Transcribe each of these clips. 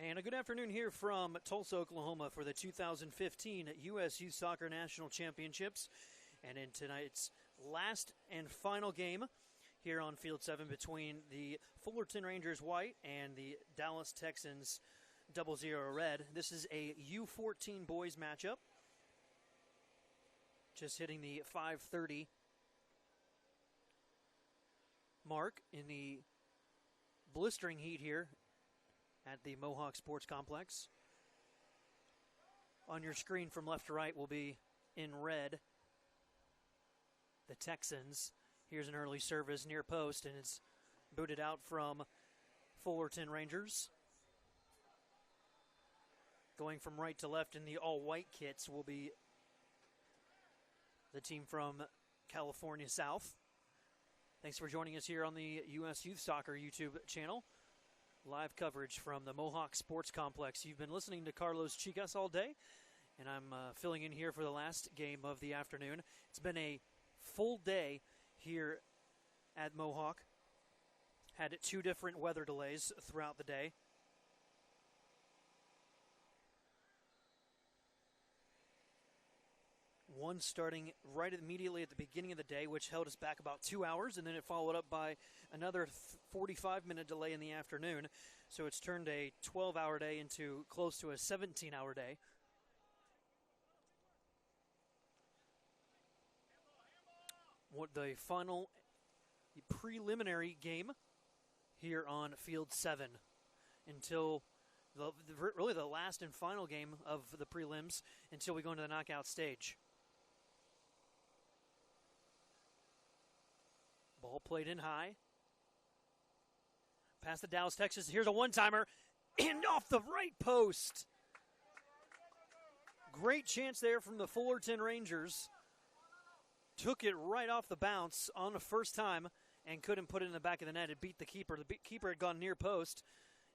And a good afternoon here from Tulsa, Oklahoma for the 2015 USYS Soccer National Championships. And in tonight's last and final game here on Field 7 between the Fullerton Rangers white and the Dallas Texans 00 red. This is a U15 boys matchup. Just hitting the 5:30 mark in the blistering heat here at the Mohawk Sports Complex. On your screen from left to right will be in red the Texans. Here's an early service near post, and it's booted out from Fullerton Rangers. Going from right to left in the all-white kits will be the team from California South. Thanks for joining us here on the US Youth Soccer YouTube channel. Live coverage from the Mohawk Sports Complex. You've been listening to Carlos Chicas all day, and I'm filling in here for the last game of the afternoon. It's been a full day here at Mohawk. Had 2 different weather delays throughout the day. One starting right immediately at the beginning of the day, which held us back about 2 hours, and then it followed up by another 45-minute delay in the afternoon. So it's turned a 12-hour day into close to a 17-hour day. What the final preliminary game here on Field 7 until really the last and final game of the prelims until we go into the knockout stage. Ball played in high. Past the Dallas Texans. Here's a one-timer. And off the right post. Great chance there from the Fullerton Rangers. Took it right off the bounce on the first time and couldn't put it in the back of the net. It beat the keeper. The keeper had gone near post,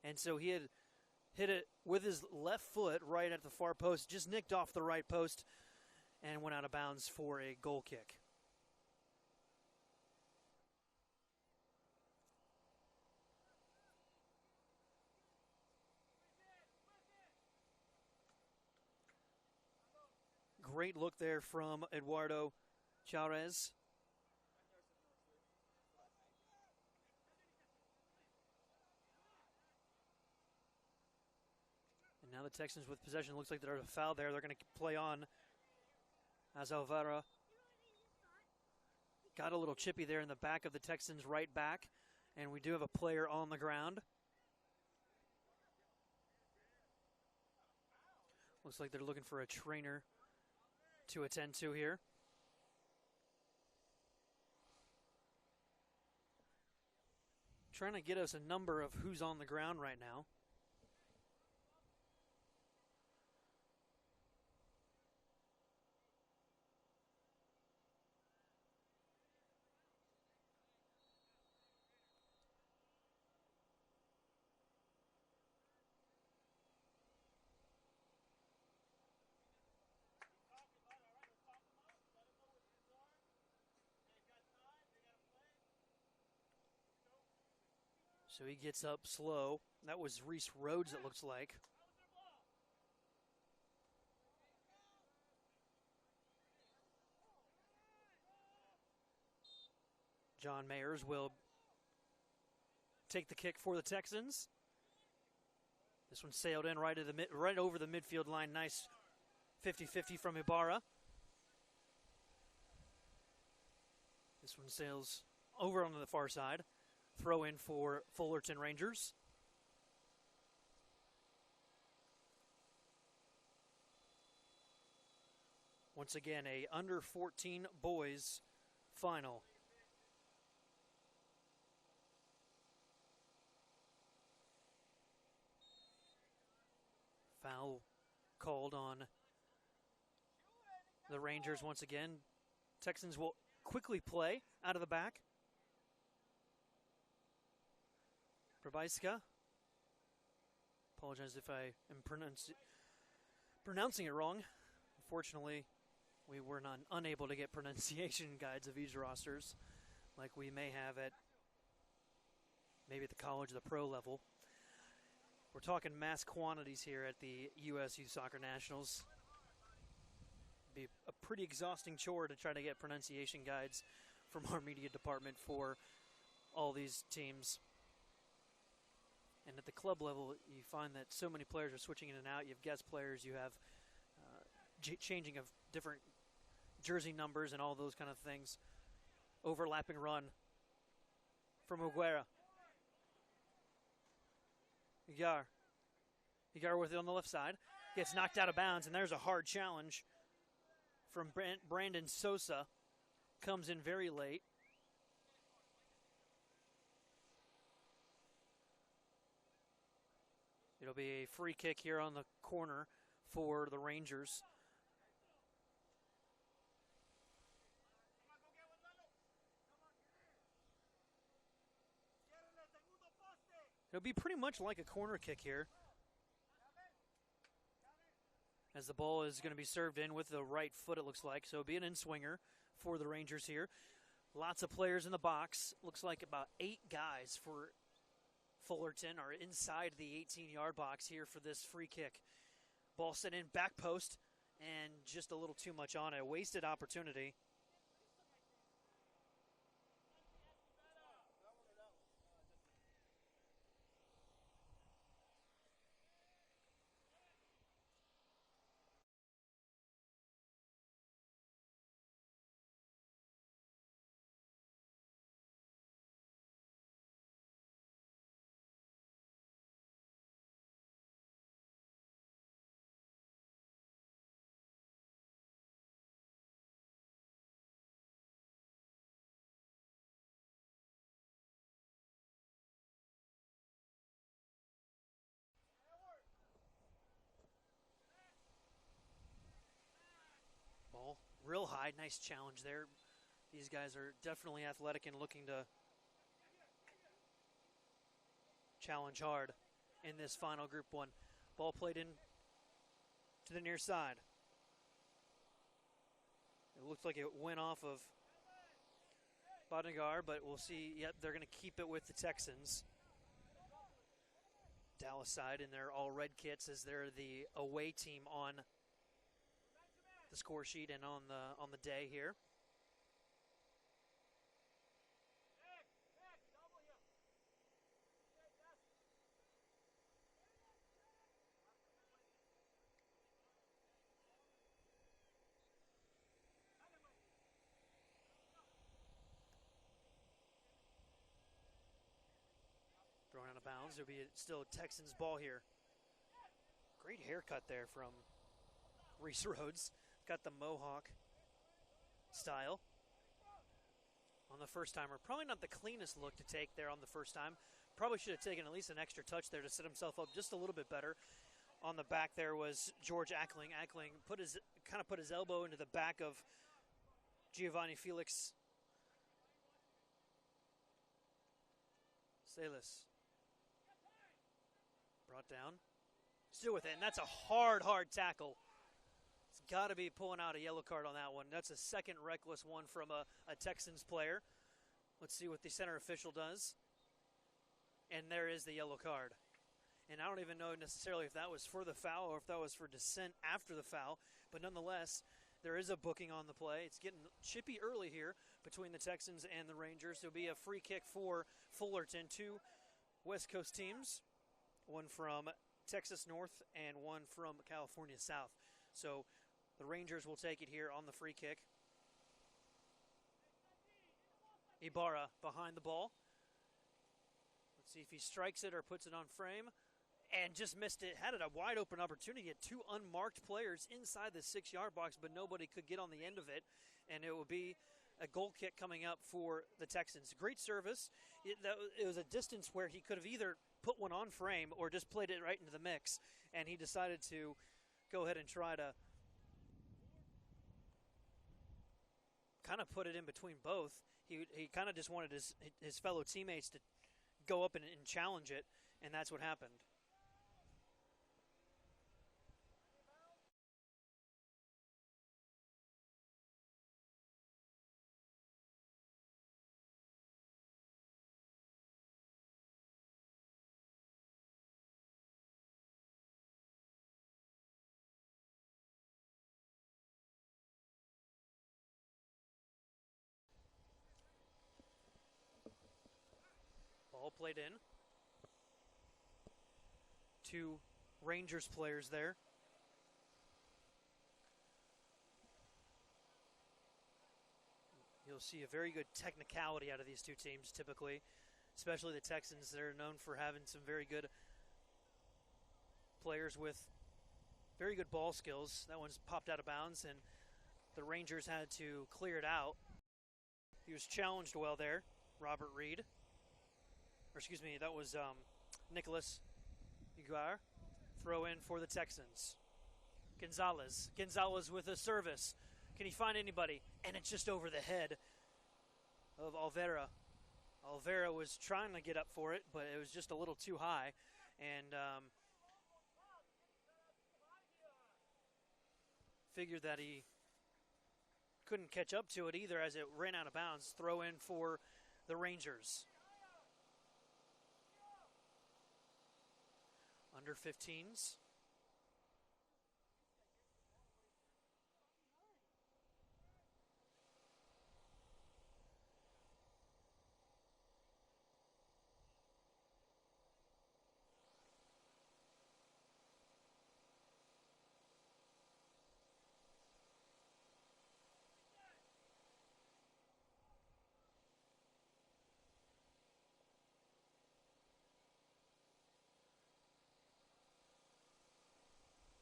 and so he had hit it with his left foot right at the far post, just nicked off the right post and went out of bounds for a goal kick. Great look there from Eduardo Chavez. And now the Texans with possession. Looks like there's a foul there. They're going to play on as Alvara. Got a little chippy there in the back of the Texans' right back. And we do have a player on the ground. Looks like they're looking for a trainer to attend to here. Trying to get us a number of who's on the ground right now. So he gets up slow. That was Reese Rhodes, it looks like. John Mayers will take the kick for the Texans. This one sailed in right over the midfield line. Nice 50-50 from Ibarra. This one sails over onto the far side. Throw in for Fullerton Rangers. Once again, a under 14 boys final. Foul called on the Rangers once again. Texans will quickly play out of the back. Probaiska. Apologize if I am pronouncing it wrong. Unfortunately, we were unable to get pronunciation guides of these rosters like we may have at maybe at the college or the pro level. We're talking mass quantities here at the U.S. Youth Soccer Nationals. Be a pretty exhausting chore to try to get pronunciation guides from our media department for all these teams. And at the club level, you find that so many players are switching in and out. You have guest players, you have changing of different jersey numbers and all those kind of things. Overlapping run from Aguera. Higar with it on the left side. Gets knocked out of bounds, and there's a hard challenge from Brandon Sosa. Comes in very late. It'll be a free kick here on the corner for the Rangers. It'll be pretty much like a corner kick here, as the ball is going to be served in with the right foot, it looks like. So it'll be an in-swinger for the Rangers here. Lots of players in the box. Looks like about 8 guys for Fullerton are inside the 18-yard box here for this free kick. Ball sent in, back post, and just a little too much on it. A wasted opportunity. Ball real high, nice challenge there. These guys are definitely athletic and looking to challenge hard in this final Group 1. Ball played in to the near side. It looks like it went off of Bodnagar, but we'll see. Yep, they're going to keep it with the Texans. Dallas side in their all red kits as they're the away team on the score sheet and on the day here. Thrown out of bounds. There'll be still a Texans ball here. Great haircut there from Reese Rhodes. Got the Mohawk style on the first timer. Probably not the cleanest look to take there on the first time. Probably should have taken at least an extra touch there to set himself up just a little bit better. On the back there was George Ackling. Ackling put his elbow into the back of Giovanni Felix Salas. Brought down. Still with it, and that's a hard tackle. It's got to be pulling out a yellow card on that one. That's a second reckless one from a Texans player. Let's see what the center official does. And there is the yellow card. And I don't even know necessarily if that was for the foul or if that was for dissent after the foul. But nonetheless, there is a booking on the play. It's getting chippy early here between the Texans and the Rangers. There'll be a free kick for Fullerton. 2 West Coast teams, one from Texas North and one from California South. So the Rangers will take it here on the free kick. Ibarra behind the ball. Let's see if he strikes it or puts it on frame. And just missed it. Had it a wide open opportunity. Had 2 unmarked players inside the 6-yard box, but nobody could get on the end of it. And it will be a goal kick coming up for the Texans. Great service. It was a distance where he could have either put one on frame or just played it right into the mix. And he decided to go ahead and try to kind of put it in between both. He kind of just wanted his fellow teammates to go up and challenge it, and that's what happened. Ball played in. 2 Rangers players there. You'll see a very good technicality out of these 2 teams typically, especially the Texans. They're known for having some very good players with very good ball skills. That one's popped out of bounds, and the Rangers had to clear it out. He was challenged well there, Robert Reed. Or excuse me, that was Nicholas Iguar. Throw in for the Texans. Gonzalez. Gonzalez with a service. Can he find anybody? And it's just over the head of Alvera. Alvera was trying to get up for it, but it was just a little too high. And figured that he couldn't catch up to it either as it ran out of bounds. Throw in for the Rangers. Under 15s.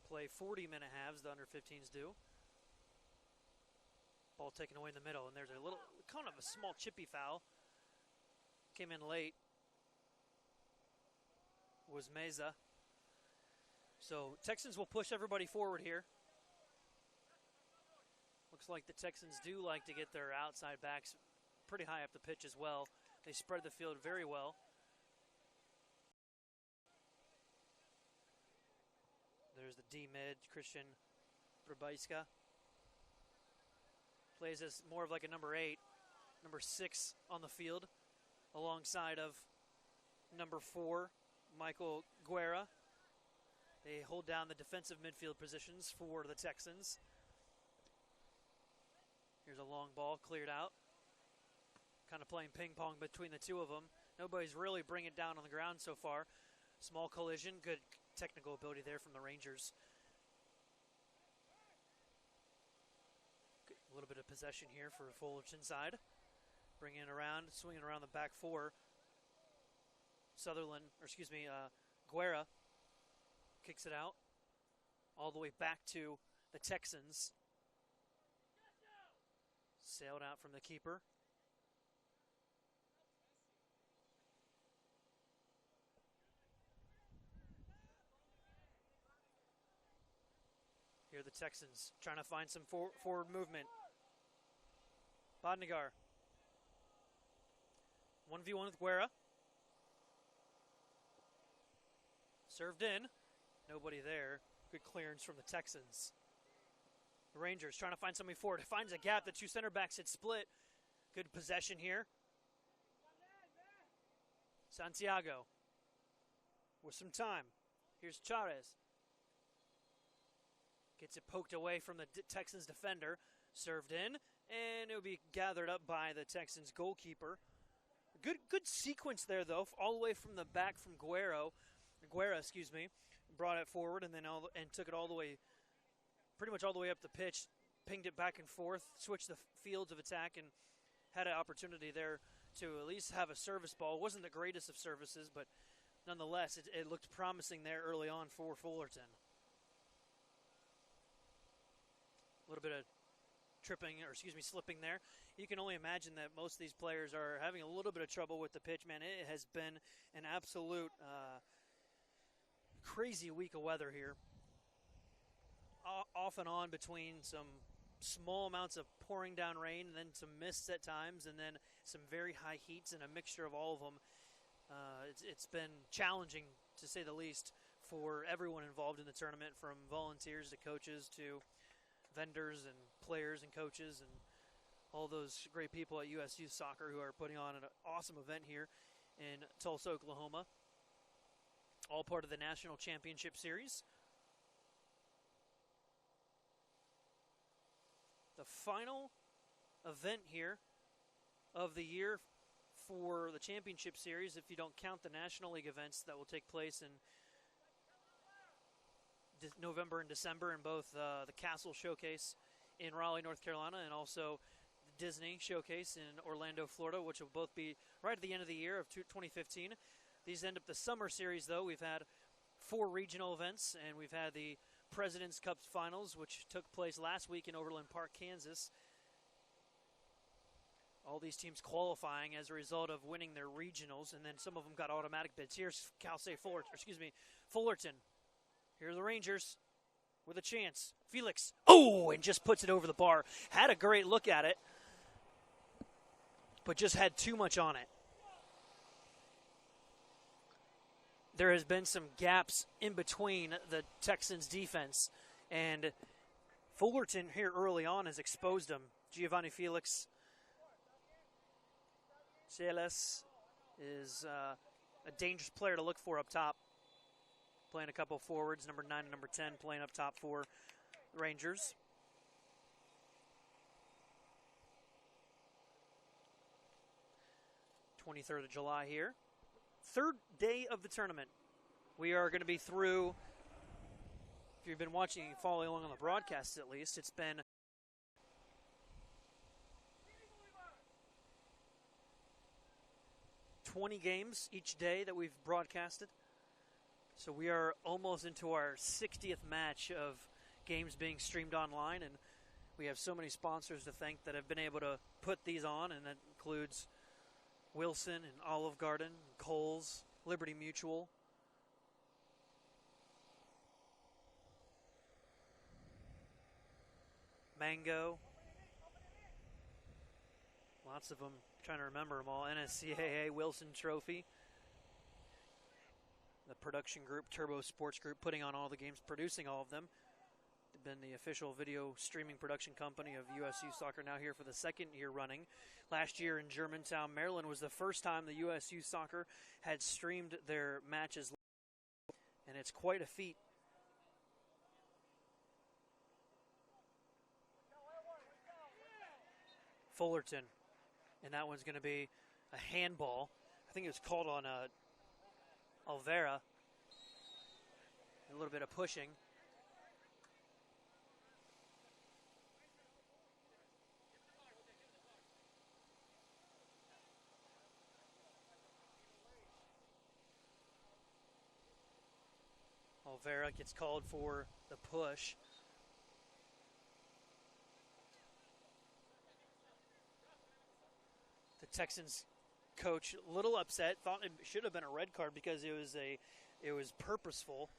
Play 40-minute halves, the under 15s do. Ball taken away in the middle, and there's a little, kind of a small chippy foul. Came in late. Was Meza. So Texans will push everybody forward here. Looks like the Texans do like to get their outside backs pretty high up the pitch as well. They spread the field very well. There's the D-mid, Christian Brabaiska. Plays as more of like a number 8, number 6 on the field, alongside of number 4, Michael Guerra. They hold down the defensive midfield positions for the Texans. Here's a long ball cleared out. Kind of playing ping pong between the 2 of them. Nobody's really bringing it down on the ground so far. Small collision, good technical ability there from the Rangers. A little bit of possession here for Fullerton side. Bringing it around, swinging around the back 4. Guerra kicks it out all the way back to the Texans. Sailed out from the keeper. Here the Texans trying to find some forward movement. Bodnegar. 1v1 with Guerra. Served in. Nobody there. Good clearance from the Texans. The Rangers trying to find somebody forward. Finds a gap. The 2 center backs had split. Good possession here. Santiago. With some time. Here's Chavez. Gets it poked away from the Texans defender. Served in. And it will be gathered up by the Texans goalkeeper. Good sequence there, though, all the way from the back from Guerra, brought it forward and then took it all the way, pretty much all the way up the pitch, pinged it back and forth, switched the fields of attack, and had an opportunity there to at least have a service ball. It wasn't the greatest of services, but nonetheless, it looked promising there early on for Fullerton. A little bit of slipping there. You can only imagine that most of these players are having a little bit of trouble with the pitch, man. It has been an absolute crazy week of weather here. Off and on between some small amounts of pouring down rain and then some mists at times and then some very high heats and a mixture of all of them. It's been challenging, to say the least, for everyone involved in the tournament, from volunteers to coaches to vendors and players and coaches and all those great people at USYS Soccer who are putting on an awesome event here in Tulsa, Oklahoma. All part of the National Championship Series. The final event here of the year for the championship series if you don't count the National League events that will take place in November and December in both the Castle Showcase in Raleigh, North Carolina, and also the Disney Showcase in Orlando, Florida, which will both be right at the end of the year of 2015. These end up the summer series, though. We've had 4 regional events, and we've had the President's Cup Finals, which took place last week in Overland Park, Kansas. All these teams qualifying as a result of winning their regionals, and then some of them got automatic bids. Here's Fullerton. Here are the Rangers with a chance. Felix, and just puts it over the bar. Had a great look at it, but just had too much on it. There has been some gaps in between the Texans' defense, and Fullerton here early on has exposed them. Giovanni Felix Celes is a dangerous player to look for up top. Playing a couple forwards, number 9 and number 10, playing up top for the Rangers. (23rd of July) here. Third day of the tournament. We are going to be through, if you've been watching, following along on the broadcast at least, it's been (20 games each day that we've broadcasted. So we are almost into our 60th match of games being streamed online, and we have so many sponsors to thank that have been able to put these on, and that includes Wilson and Olive Garden, and Kohl's, Liberty Mutual. Mango. Lots of them, trying to remember them all. NSCAA Wilson Trophy. The production group, Turbo Sports Group, putting on all the games, producing all of them. They've been the official video streaming production company of USU Soccer, now here for the 2nd year running. Last year in Germantown, Maryland was the first time the USU Soccer had streamed their matches, and it's quite a feat. Fullerton, and that one's going to be a handball. I think it was called on Alvera. A little bit of pushing. Alvera gets called for the push. The Texans coach a little upset, thought it should have been a red card because it was purposeful.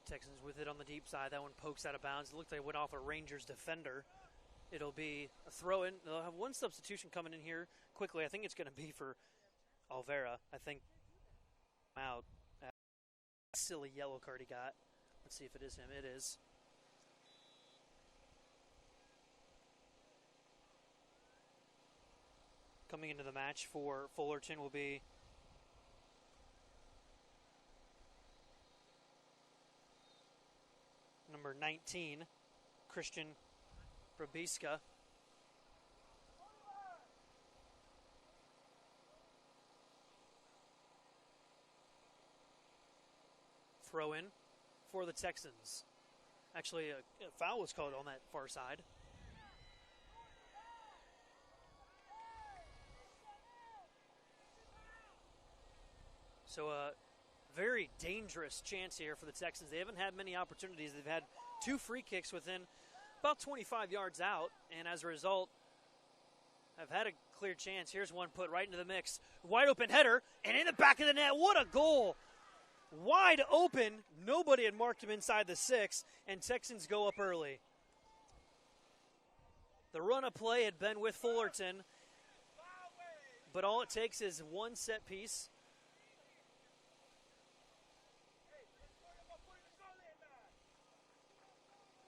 Texans with it on the deep side. That one pokes out of bounds. It looked like it went off a Rangers defender. It'll be a throw-in. They'll have one substitution coming in here quickly. I think it's going to be for Alvera. I think out. Silly yellow card he got. Let's see if it is him. It is. Coming into the match for Fullerton will be number 19, Christian Brabiska. Throw in for the Texans. Actually, a foul was called on that far side. So a very dangerous chance here for the Texans. They haven't had many opportunities. They've had 2 free kicks within about 25 yards out, and as a result, have had a clear chance. Here's one put right into the mix. Wide open header, and in the back of the net. What a goal wide open. Nobody had marked him inside the 6, and Texans go up early. The run of play had been with Fullerton, but all it takes is one set piece.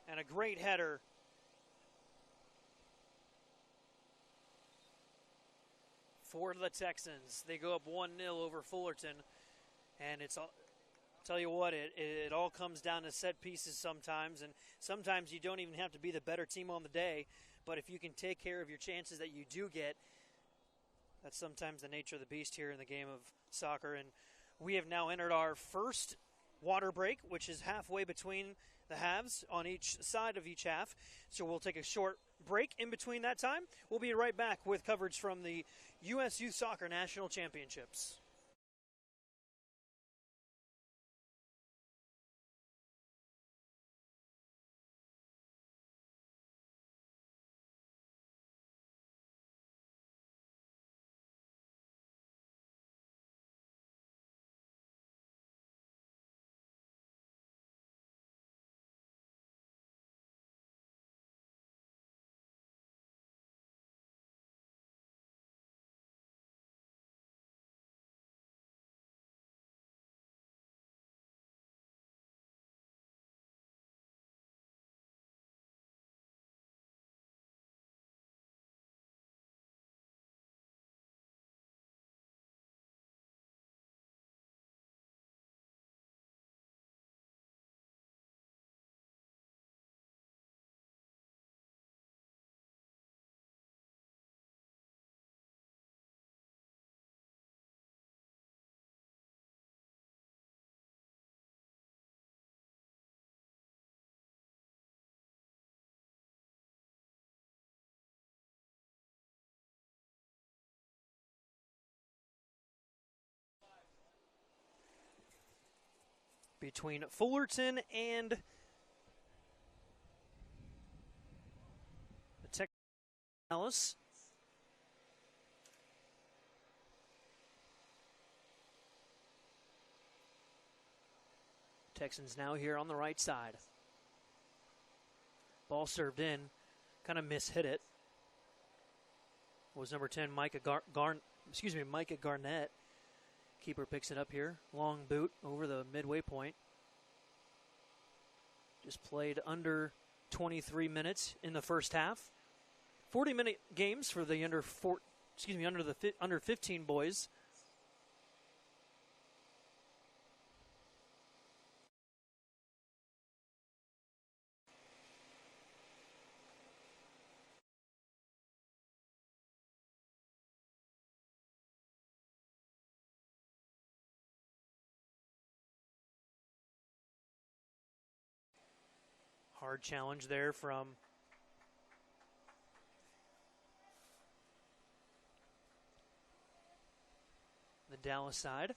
And a great header for the Texans. They go up 1-0 over Fullerton, and it's all, tell you what, it all comes down to set pieces sometimes, and sometimes you don't even have to be the better team on the day, but if you can take care of your chances that you do get, that's sometimes the nature of the beast here in the game of soccer. And we have now entered our first water break, which is halfway between the halves on each side of each half. So we'll take a short break in between that time. We'll be right back with coverage from the U.S. Youth Soccer National Championships. Between Fullerton and the Texans. Dallas. Texans now here on the right side. Ball served in, kind of mishit it. Was number 10 Micah Garnett. Keeper picks it up here. Long boot over the midway point. Just played under 23 minutes in the first half. 40-minute games for the under 15 boys. Hard challenge there from the Dallas side.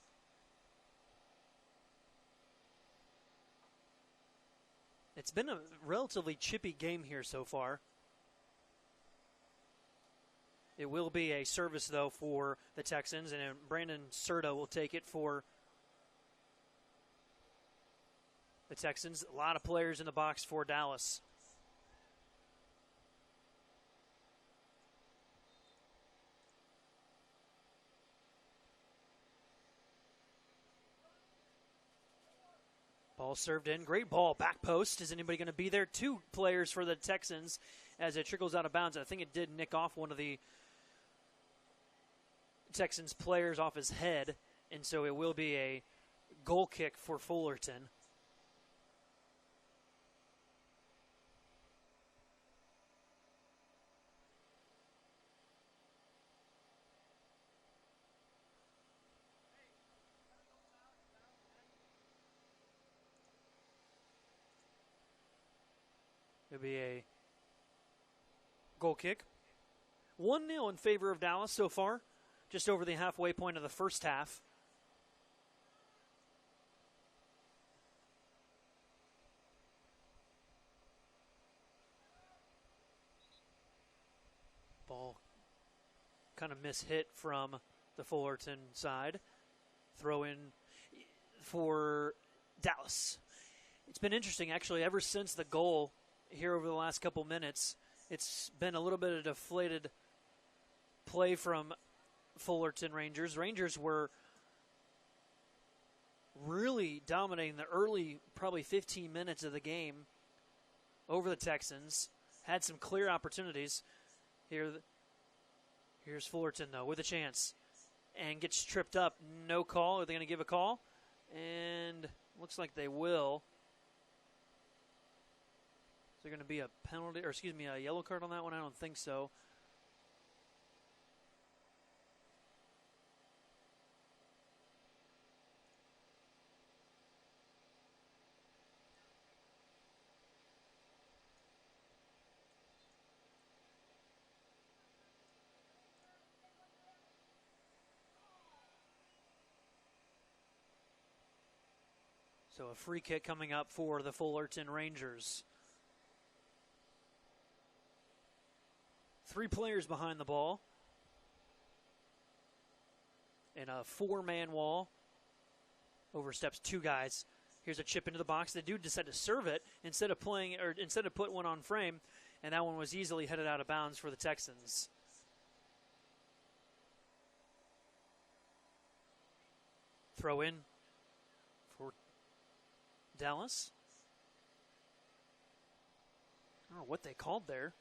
It's been a relatively chippy game here so far. It will be a service, though, for the Texans, and Brandon Serta will take it for the Texans. A lot of players in the box for Dallas. Ball served in. Great ball. Back post. Is anybody going to be there? 2 players for the Texans as it trickles out of bounds. I think it did nick off one of the Texans players off his head, and so it will be a goal kick for Fullerton. It'll be a goal kick. 1-0 in favor of Dallas so far, just over the halfway point of the first half. Ball kind of mishit from the Fullerton side. Throw in for Dallas. It's been interesting, actually, ever since the goal here over the last couple minutes. It's been a little bit of deflated play from Fullerton Rangers. Rangers were really dominating the early, probably 15 minutes of the game over the Texans. Had some clear opportunities. Here's Fullerton, though, with a chance. And gets tripped up. No call. Are they going to give a call? And looks like they will. Is there going to be a penalty, or excuse me, a yellow card on that one? I don't think so. So a free kick coming up for the Fullerton Rangers. 3 players behind the ball. And a 4-man wall. Oversteps 2 guys. Here's a chip into the box. The dude decided to serve it instead of put one on frame, and that one was easily headed out of bounds for the Texans. Throw in for Dallas. I don't know what they called there.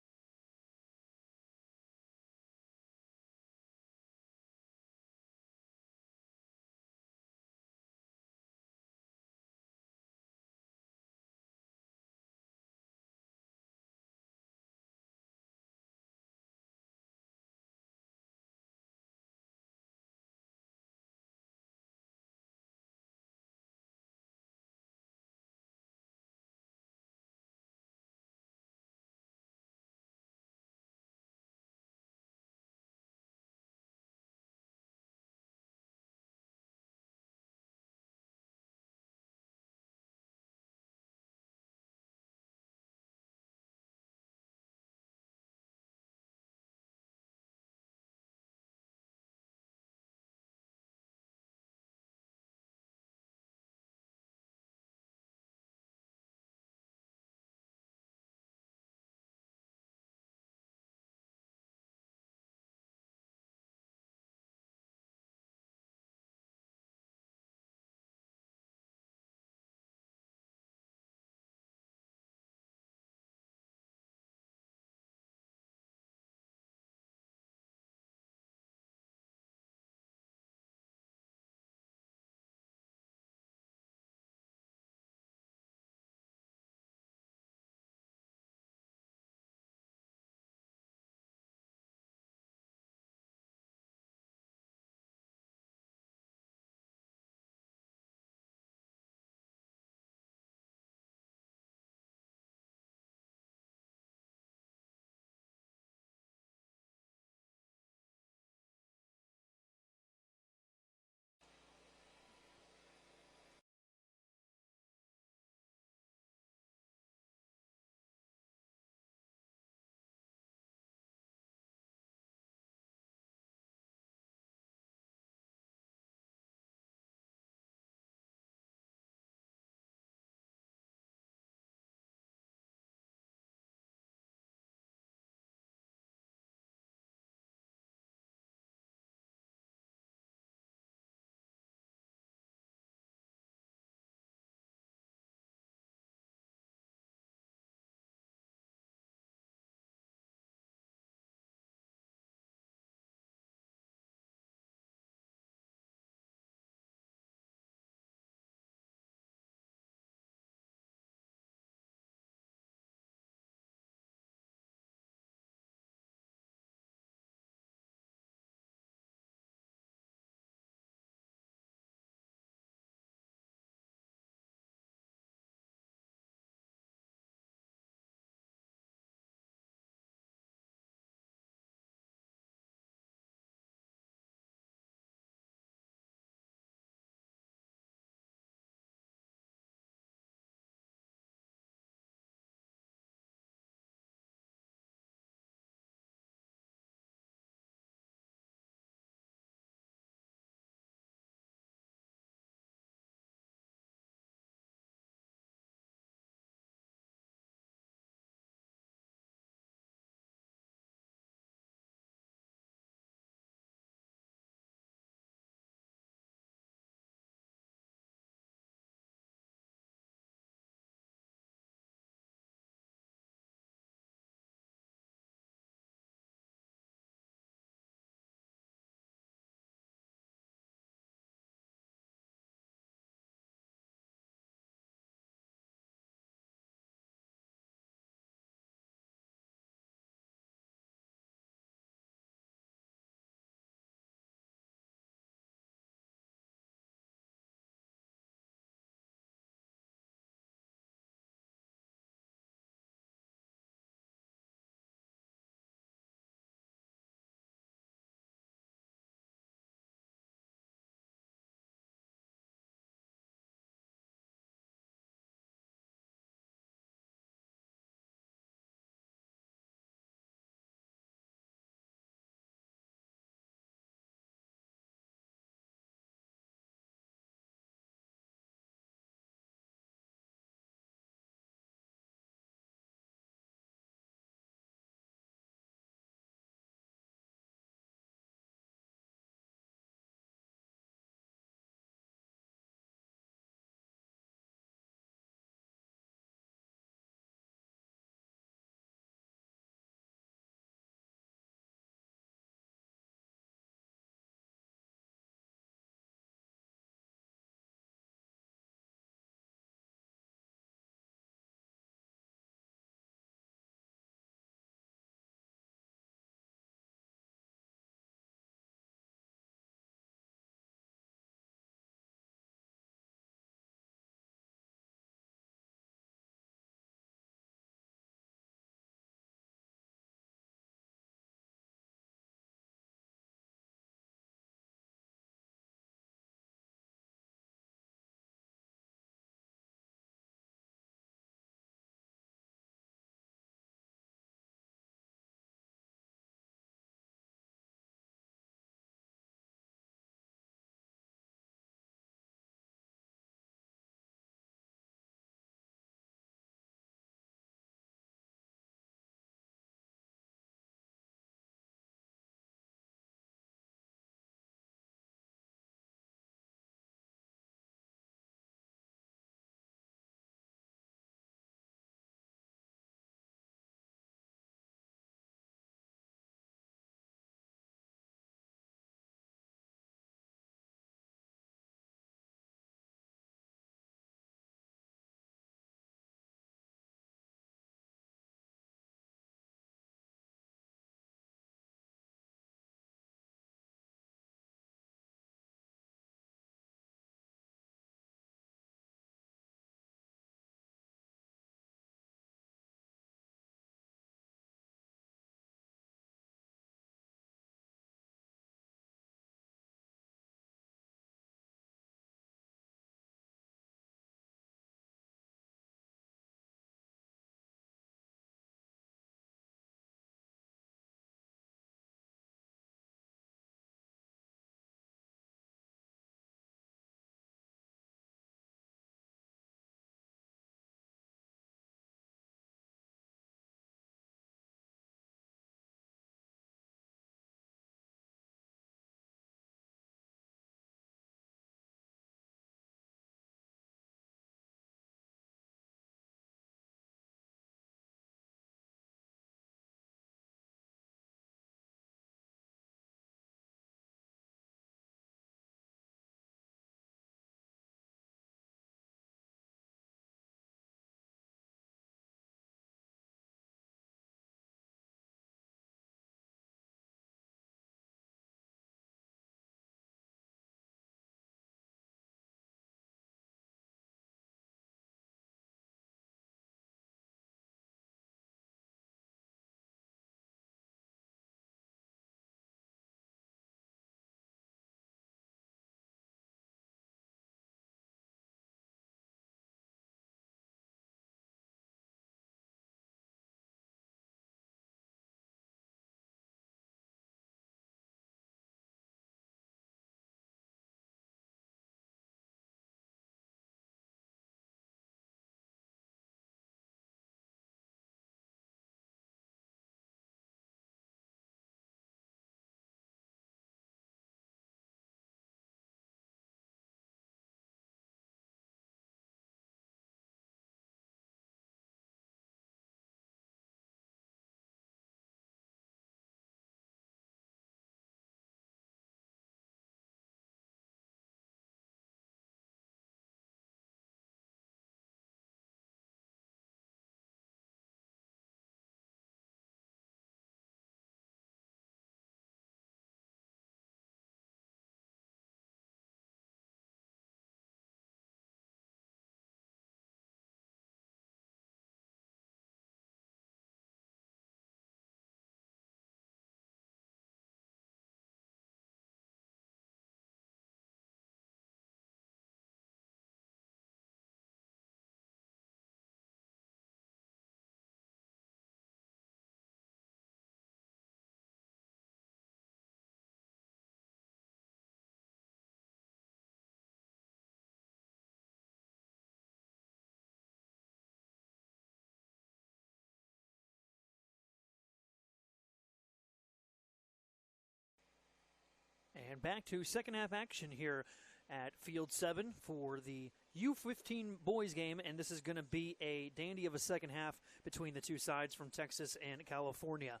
And back to second half action here at Field 7 for the U15 boys game, and this is going to be a dandy of a second half between the two sides from Texas and California.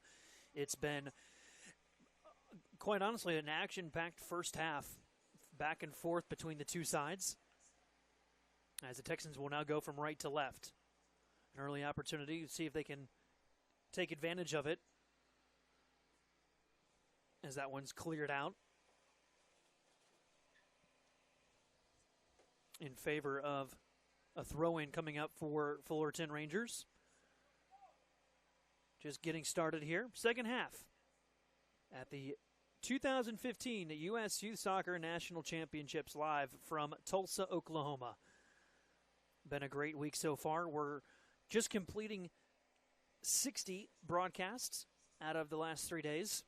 It's been, quite honestly, an action-packed first half, back and forth between the two sides, as the Texans will now go from right to left. An early opportunity to see if they can take advantage of it, as that one's cleared out in favor of a throw-in coming up for Fullerton Rangers. Just getting started here. Second half at the 2015 U.S. Youth Soccer National Championships live from Tulsa, Oklahoma. Been a great week so far. We're just completing 60 broadcasts out of the last 3 days.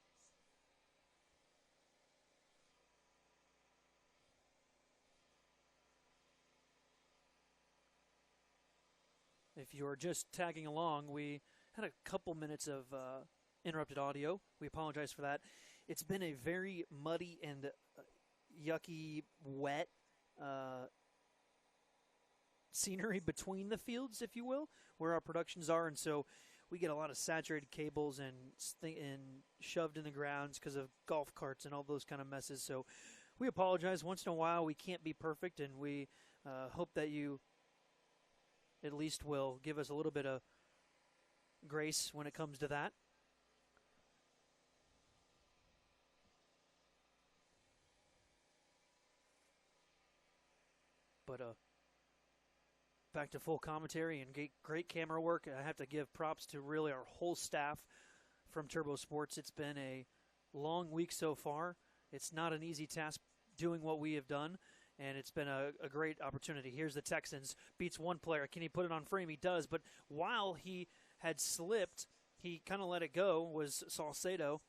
If you're just tagging along, we had a couple minutes of interrupted audio. We apologize for that. It's been a very muddy and yucky, wet scenery between the fields, if you will, where our productions are, and so we get a lot of saturated cables and shoved in the grounds because of golf carts and all those kind of messes. So we apologize. Once in a while, we can't be perfect, and we hope that you at least will give us a little bit of grace when it comes to that. But back to full commentary and great camera work. I have to give props to really our whole staff from Turbo Sports. It's been a long week so far. It's not an easy task doing what we have done, and it's been a great opportunity. Here's the Texans. Beats one player. Can he put it on frame? He does, but while he had slipped, he kind of let it go, was Salcedo.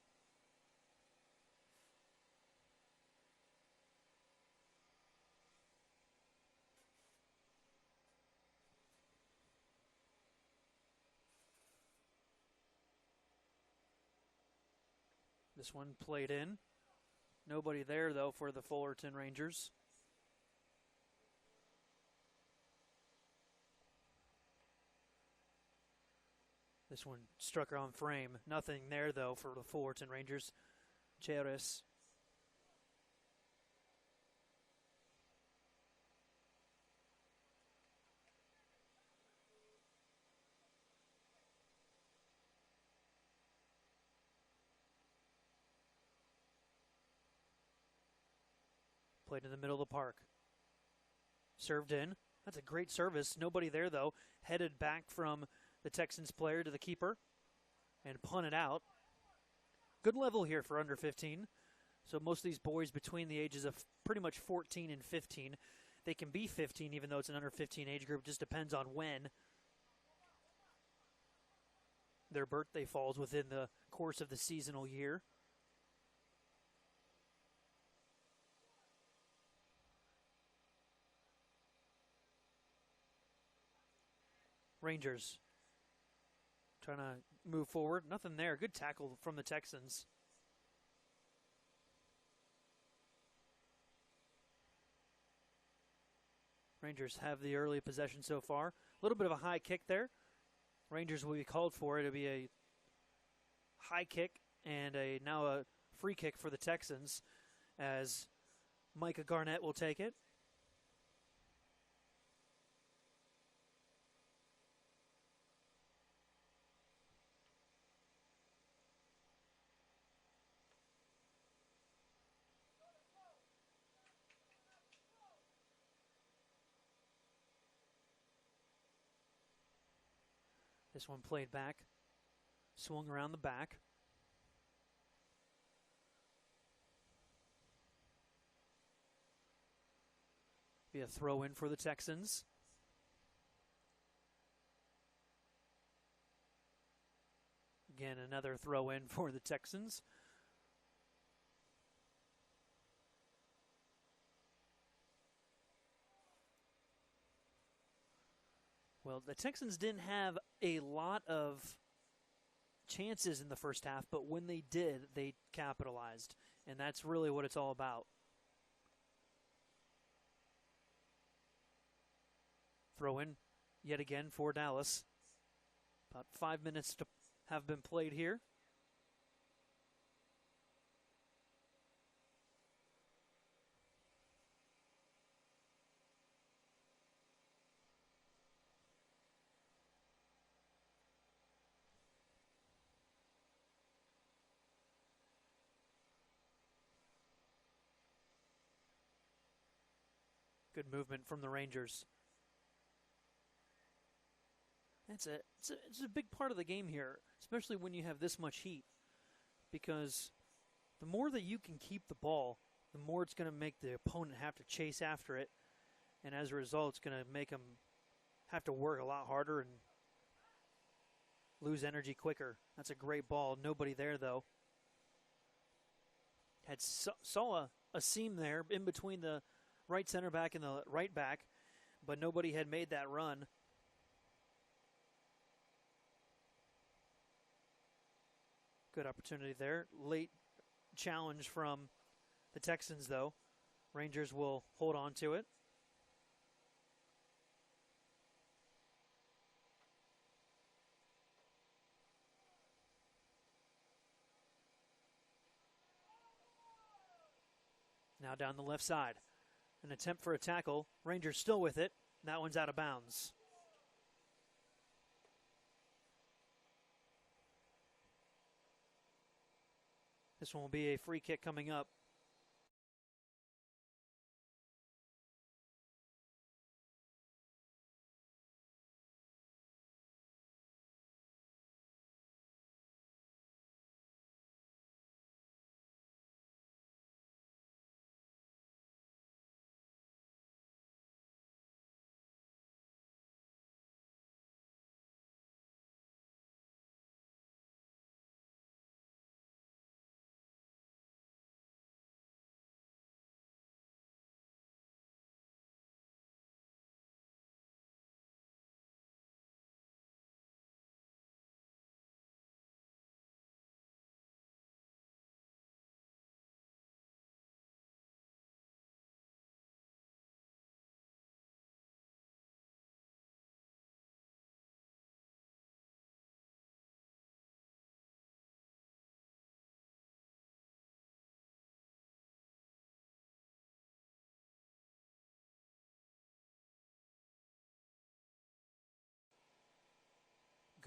This one played in. Nobody there, though, for the Fullerton Rangers. This one struck her on frame. Nothing there, though, for the Fullerton Rangers. Cheres. Played in the middle of the park. Served in. That's a great service. Nobody there, though. Headed back from the Texans player to the keeper and punted out. Good level here for under 15. So most of these boys between the ages of pretty much 14 and 15. They can be 15 even though it's an under 15 age group. Just depends on when their birthday falls within the course of the seasonal year. Rangers trying to move forward. Nothing there. Good tackle from the Texans. Rangers have the early possession so far. A little bit of a high kick there. Rangers will be called for. It'll be a high kick and now a free kick for the Texans as Micah Garnett will take it. This one played back, swung around the back. Be a throw in for the Texans. Again, another throw in for the Texans. Well, the Texans didn't have a lot of chances in the first half, but when they did, they capitalized. And that's really what it's all about. Throw in yet again for Dallas. About 5 minutes to have been played here. Good movement from the Rangers. It's a big part of the game here, especially when you have this much heat, because the more that you can keep the ball, the more it's going to make the opponent have to chase after it, and as a result, it's going to make them have to work a lot harder and lose energy quicker. That's a great ball. Nobody there, though. Saw a seam there in between the right center back and the right back, but nobody had made that run. Good opportunity there. Late challenge from the Texans, though. Rangers will hold on to it. Now down the left side. An attempt for a tackle. Rangers still with it. That one's out of bounds. This one will be a free kick coming up.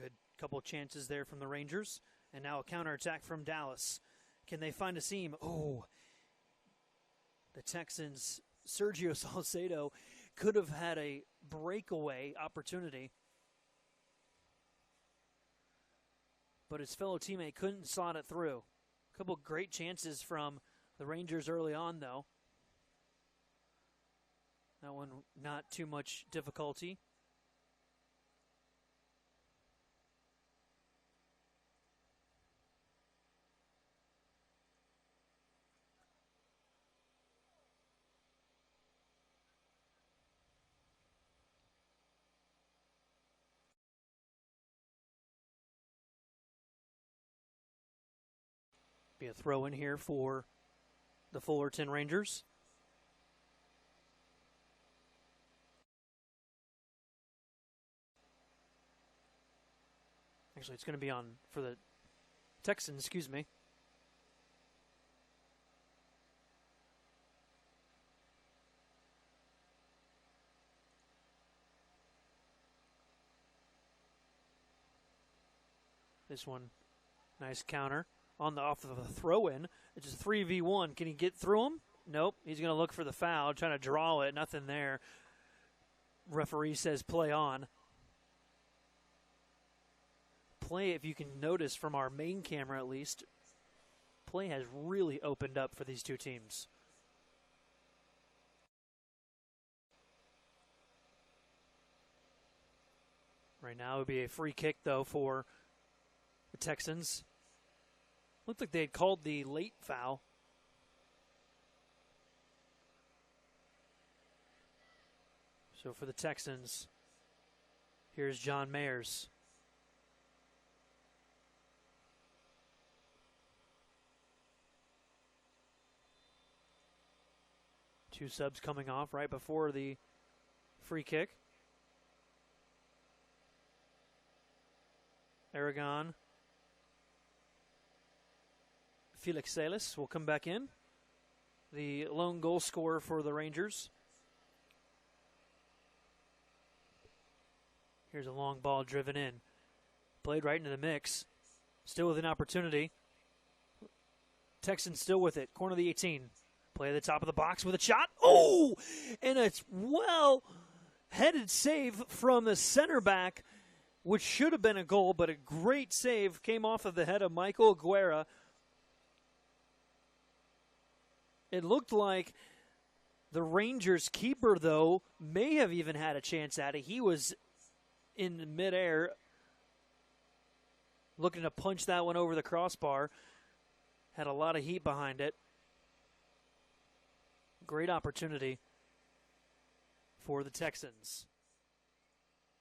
Good couple chances there from the Rangers. And now a counterattack from Dallas. Can they find a seam? Oh, the Texans, Sergio Salcedo, could have had a breakaway opportunity. But his fellow teammate couldn't slot it through. A couple great chances from the Rangers early on, though. That one not too much difficulty. Be a throw in here for the Fullerton Rangers. Actually, it's going to be on for the Texans, excuse me. This one, nice counter. Off of a throw-in. It's just 3v1. Can he get through him? Nope. He's going to look for the foul, trying to draw it. Nothing there. Referee says play on. Play, if you can notice from our main camera at least, play has really opened up for these two teams. Right now it would be a free kick, though, for the Texans. Looked like they had called the late foul. So for the Texans, here's John Mayers. Two subs coming off right before the free kick. Aragon. Felix Salas will come back in, the lone goal scorer for the Rangers. Here's a long ball driven in. Played right into the mix. Still with an opportunity. Texans still with it. Corner of the 18. Play at the top of the box with a shot. Oh! And a well-headed save from the center back, which should have been a goal, but a great save came off of the head of Michael Aguera. It looked like the Rangers keeper, though, may have even had a chance at it. He was in midair looking to punch that one over the crossbar. Had a lot of heat behind it. Great opportunity for the Texans.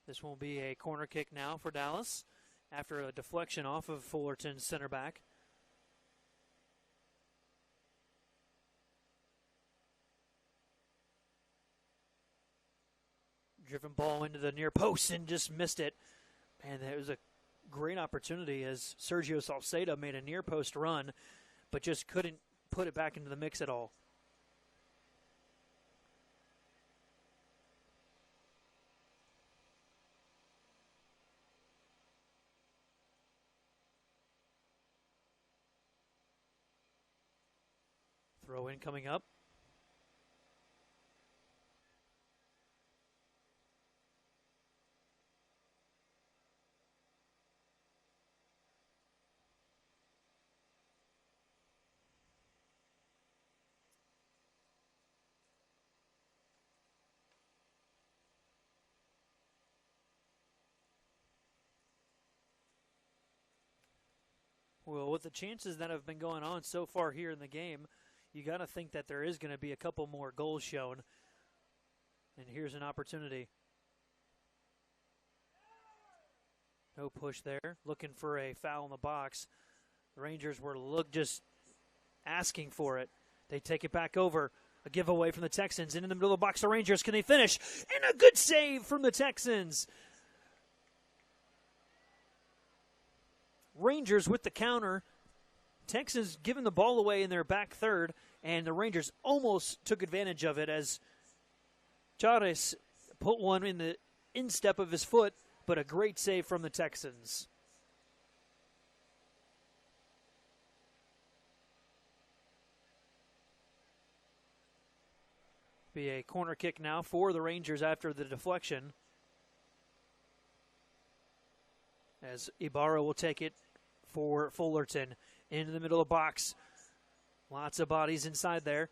This will be a corner kick now for Dallas after a deflection off of Fullerton's center back. Driven ball into the near post and just missed it. Man, that was a great opportunity as Sergio Salcedo made a near post run, but just couldn't put it back into the mix at all. Throw in coming up. Well, with the chances that have been going on so far here in the game, you got to think that there is going to be a couple more goals shown. And here's an opportunity. No push there. Looking for a foul in the box. The Rangers were just asking for it. They take it back over. A giveaway from the Texans. And in the middle of the box, the Rangers. Can they finish? And a good save from the Texans. Rangers with the counter. Texans giving the ball away in their back third, and the Rangers almost took advantage of it as Chares put one in the instep of his foot, but a great save from the Texans. Be a corner kick now for the Rangers after the deflection, as Ibarra will take it for Fullerton into the middle of the box. Lots of bodies inside there.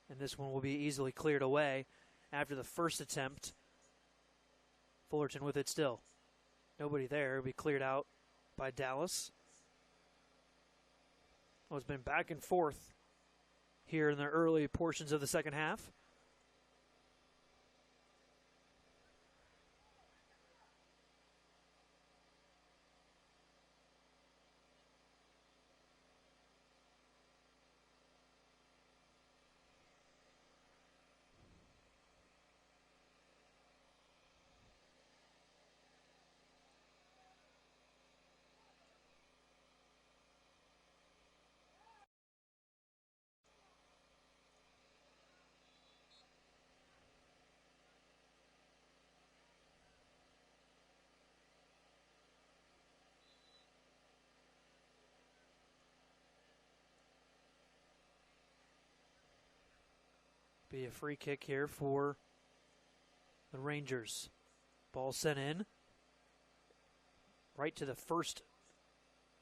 And this one will be easily cleared away after the first attempt. Fullerton with it still. Nobody there. It'll be cleared out by Dallas. Well, it's been back and forth here in the early portions of the second half. Be a free kick here for the Rangers. Ball sent in. Right to the first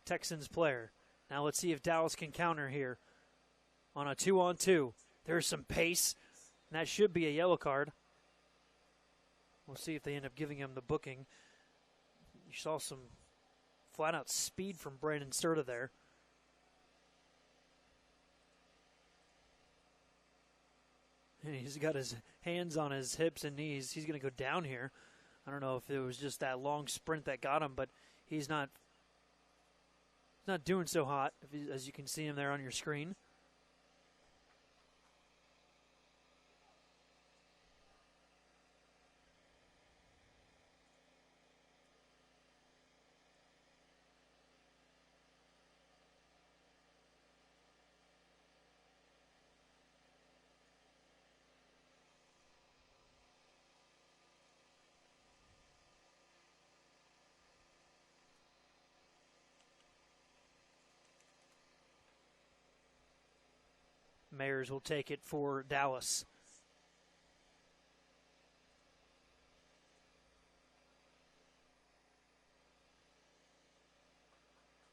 Texans player. Now let's see if Dallas can counter here on a 2-on-2. There's some pace, and that should be a yellow card. We'll see if they end up giving him the booking. You saw some flat-out speed from Brandon Serta there. And he's got his hands on his hips and knees. He's going to go down here. I don't know if it was just that long sprint that got him, but he's not doing so hot, as you can see him there on your screen. Mayers will take it for Dallas.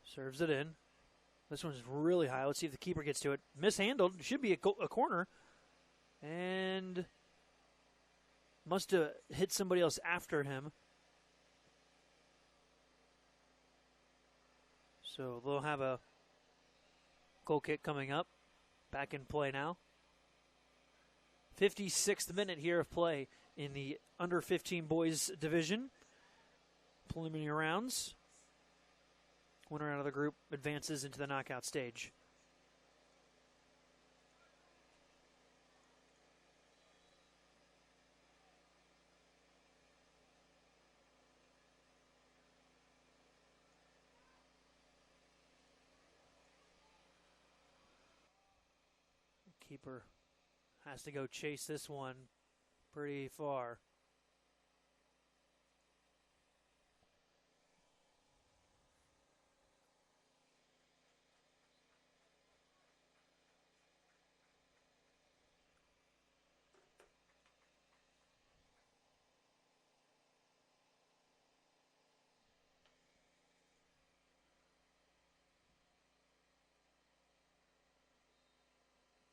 Serves it in. This one's really high. Let's see if the keeper gets to it. Mishandled. Should be a corner. And must have hit somebody else after him. So they'll have a goal kick coming up. Back in play now. 56th minute here of play in the under 15 boys division. Preliminary rounds. Winner out of the group advances into the knockout stage. Keeper has to go chase this one pretty far.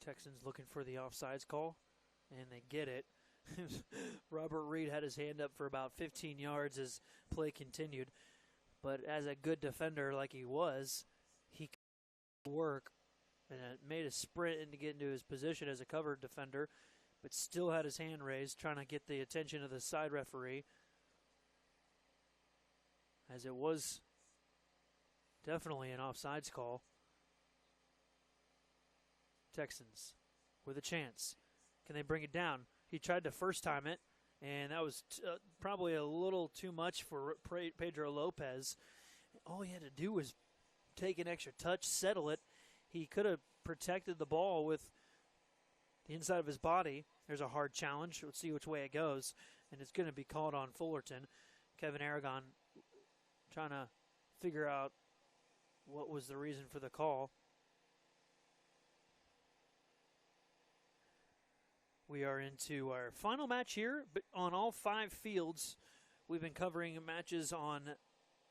Texans looking for the offsides call, and they get it. Robert Reed had his hand up for about 15 yards as play continued, but as a good defender like he was, he could work and made a sprint to get into his position as a covered defender, but still had his hand raised, trying to get the attention of the side referee, as it was definitely an offsides call. Texans with a chance. Can they bring it down? He tried to first time it, and that was probably a little too much for Pedro Lopez. All he had to do was take an extra touch, settle it. He could have protected the ball with the inside of his body. There's a hard challenge. Let's see which way it goes, and it's going to be called on Fullerton. Kevin Aragon trying to figure out what was the reason for the call. We are into our final match here, but on all 5 fields. We've been covering matches on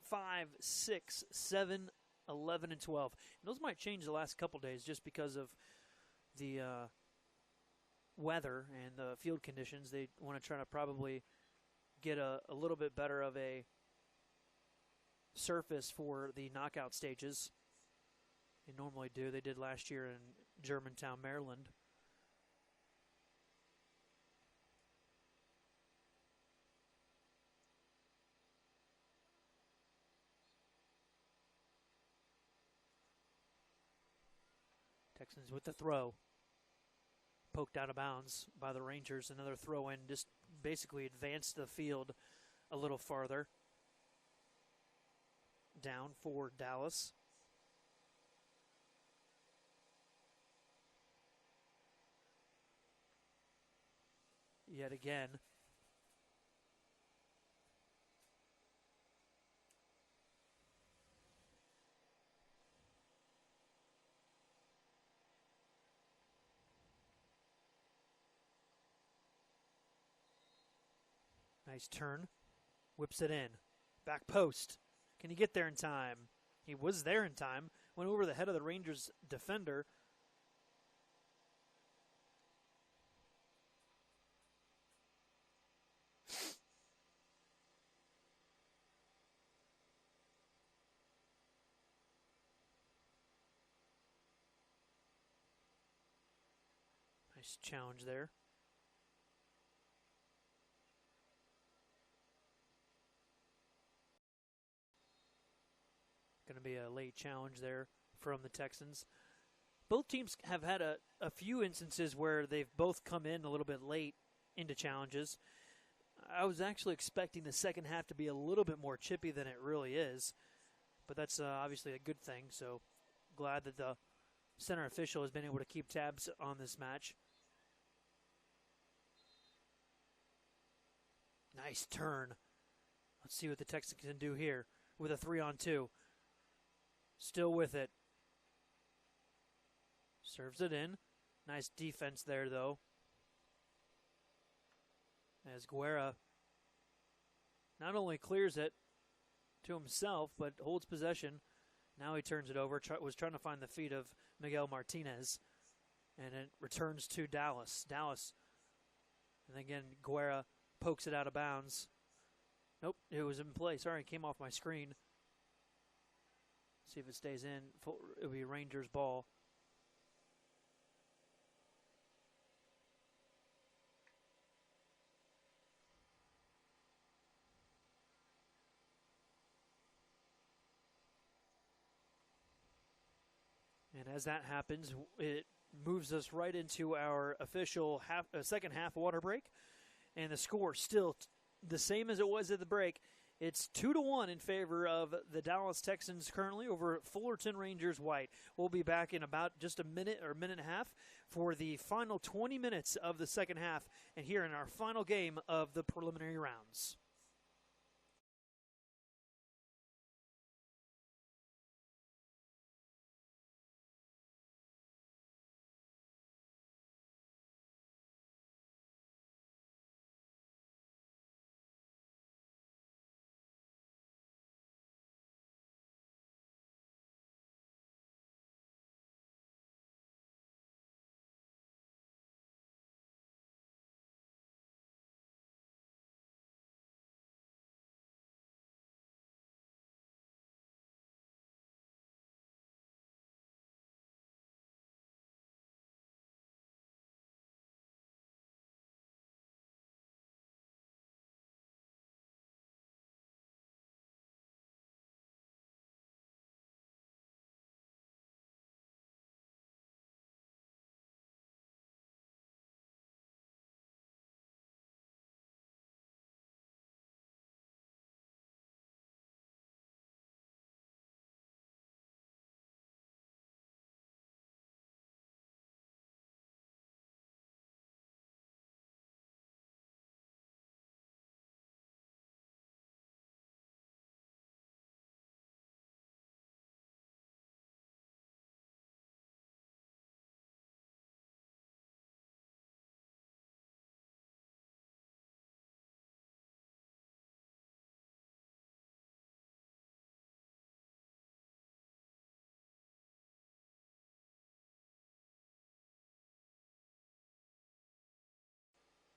5, 6, 7, 11, and 12. And those might change the last couple days just because of the weather and the field conditions. They want to try to probably get a little bit better of a surface for the knockout stages. They normally do. They did last year in Germantown, Maryland. Texans with the throw. Poked out of bounds by the Rangers. Another throw in, just basically advanced the field a little farther. Down for Dallas. Yet again. Nice turn. Whips it in. Back post. Can he get there in time? He was there in time. Went over the head of the Rangers defender. Nice challenge there. Going to be a late challenge there from the Texans. Both teams have had a few instances where they've both come in a little bit late into challenges. I was actually expecting the second half to be a little bit more chippy than it really is, but that's obviously a good thing, so glad that the center official has been able to keep tabs on this match. Nice turn. Let's see what the Texans can do here with a 3-on-2. Still with it. Serves it in. Nice defense there, though, as Guerra not only clears it to himself, but holds possession. Now he turns it over, was trying to find the feet of Miguel Martinez, and it returns to Dallas. And again, Guerra pokes it out of bounds. Nope, it was in play. Sorry, it came off my screen. See if it stays in. It'll be Rangers ball. And as that happens, it moves us right into our official second half water break. And the score still the same as it was at the break. It's 2-1 in favor of the Dallas Texans currently over Fullerton Rangers White. We'll be back in about just a minute or minute and a half for the final 20 minutes of the second half and here in our final game of the preliminary rounds.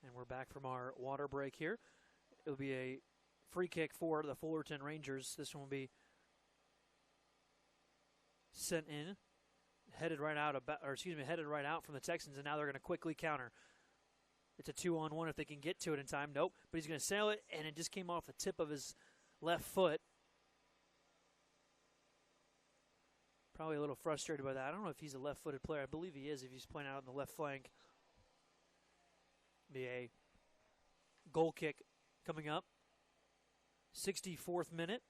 And we're back from our water break here. It'll be a free kick for the Fullerton Rangers. This one will be sent in, headed right out from the Texans, and now they're going to quickly counter. It's a 2-on-1 if they can get to it in time. Nope, but he's going to sail it, and it just came off the tip of his left foot. Probably a little frustrated by that. I don't know if he's a left-footed player. I believe he is if he's playing out on the left flank. Be a goal kick coming up. 64th minute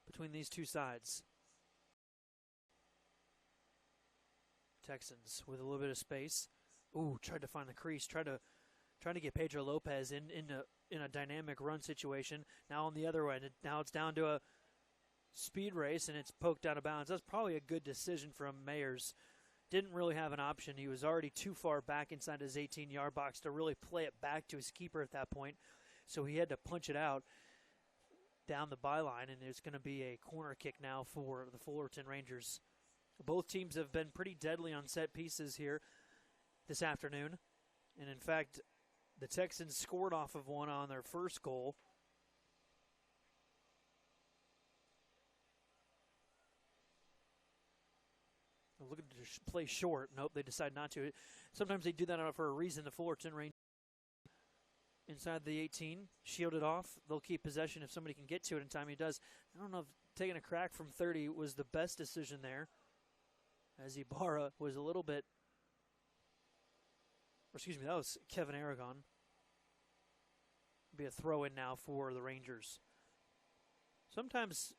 between these two sides. Texans with a little bit of space. Ooh, tried to find the crease. Trying to get Pedro Lopez in a dynamic run situation. Now on the other end, now it's down to a speed race, and it's poked out of bounds. That's probably a good decision from Mayers. Didn't really have an option. He was already too far back inside his 18-yard box to really play it back to his keeper at that point. So he had to punch it out down the byline, and it's going to be a corner kick now for the Fullerton Rangers. Both teams have been pretty deadly on set pieces here this afternoon. And, in fact, the Texans scored off of one on their first goal. Looking to play short. Nope, they decide not to. Sometimes they do that for a reason. The Fullerton Rangers inside the 18, shielded off. They'll keep possession if somebody can get to it in time. He does. I don't know if taking a crack from 30 was the best decision there, as Ibarra was a little bit, or excuse me, that was Kevin Aragon. Be a throw-in now for the Rangers. Sometimes,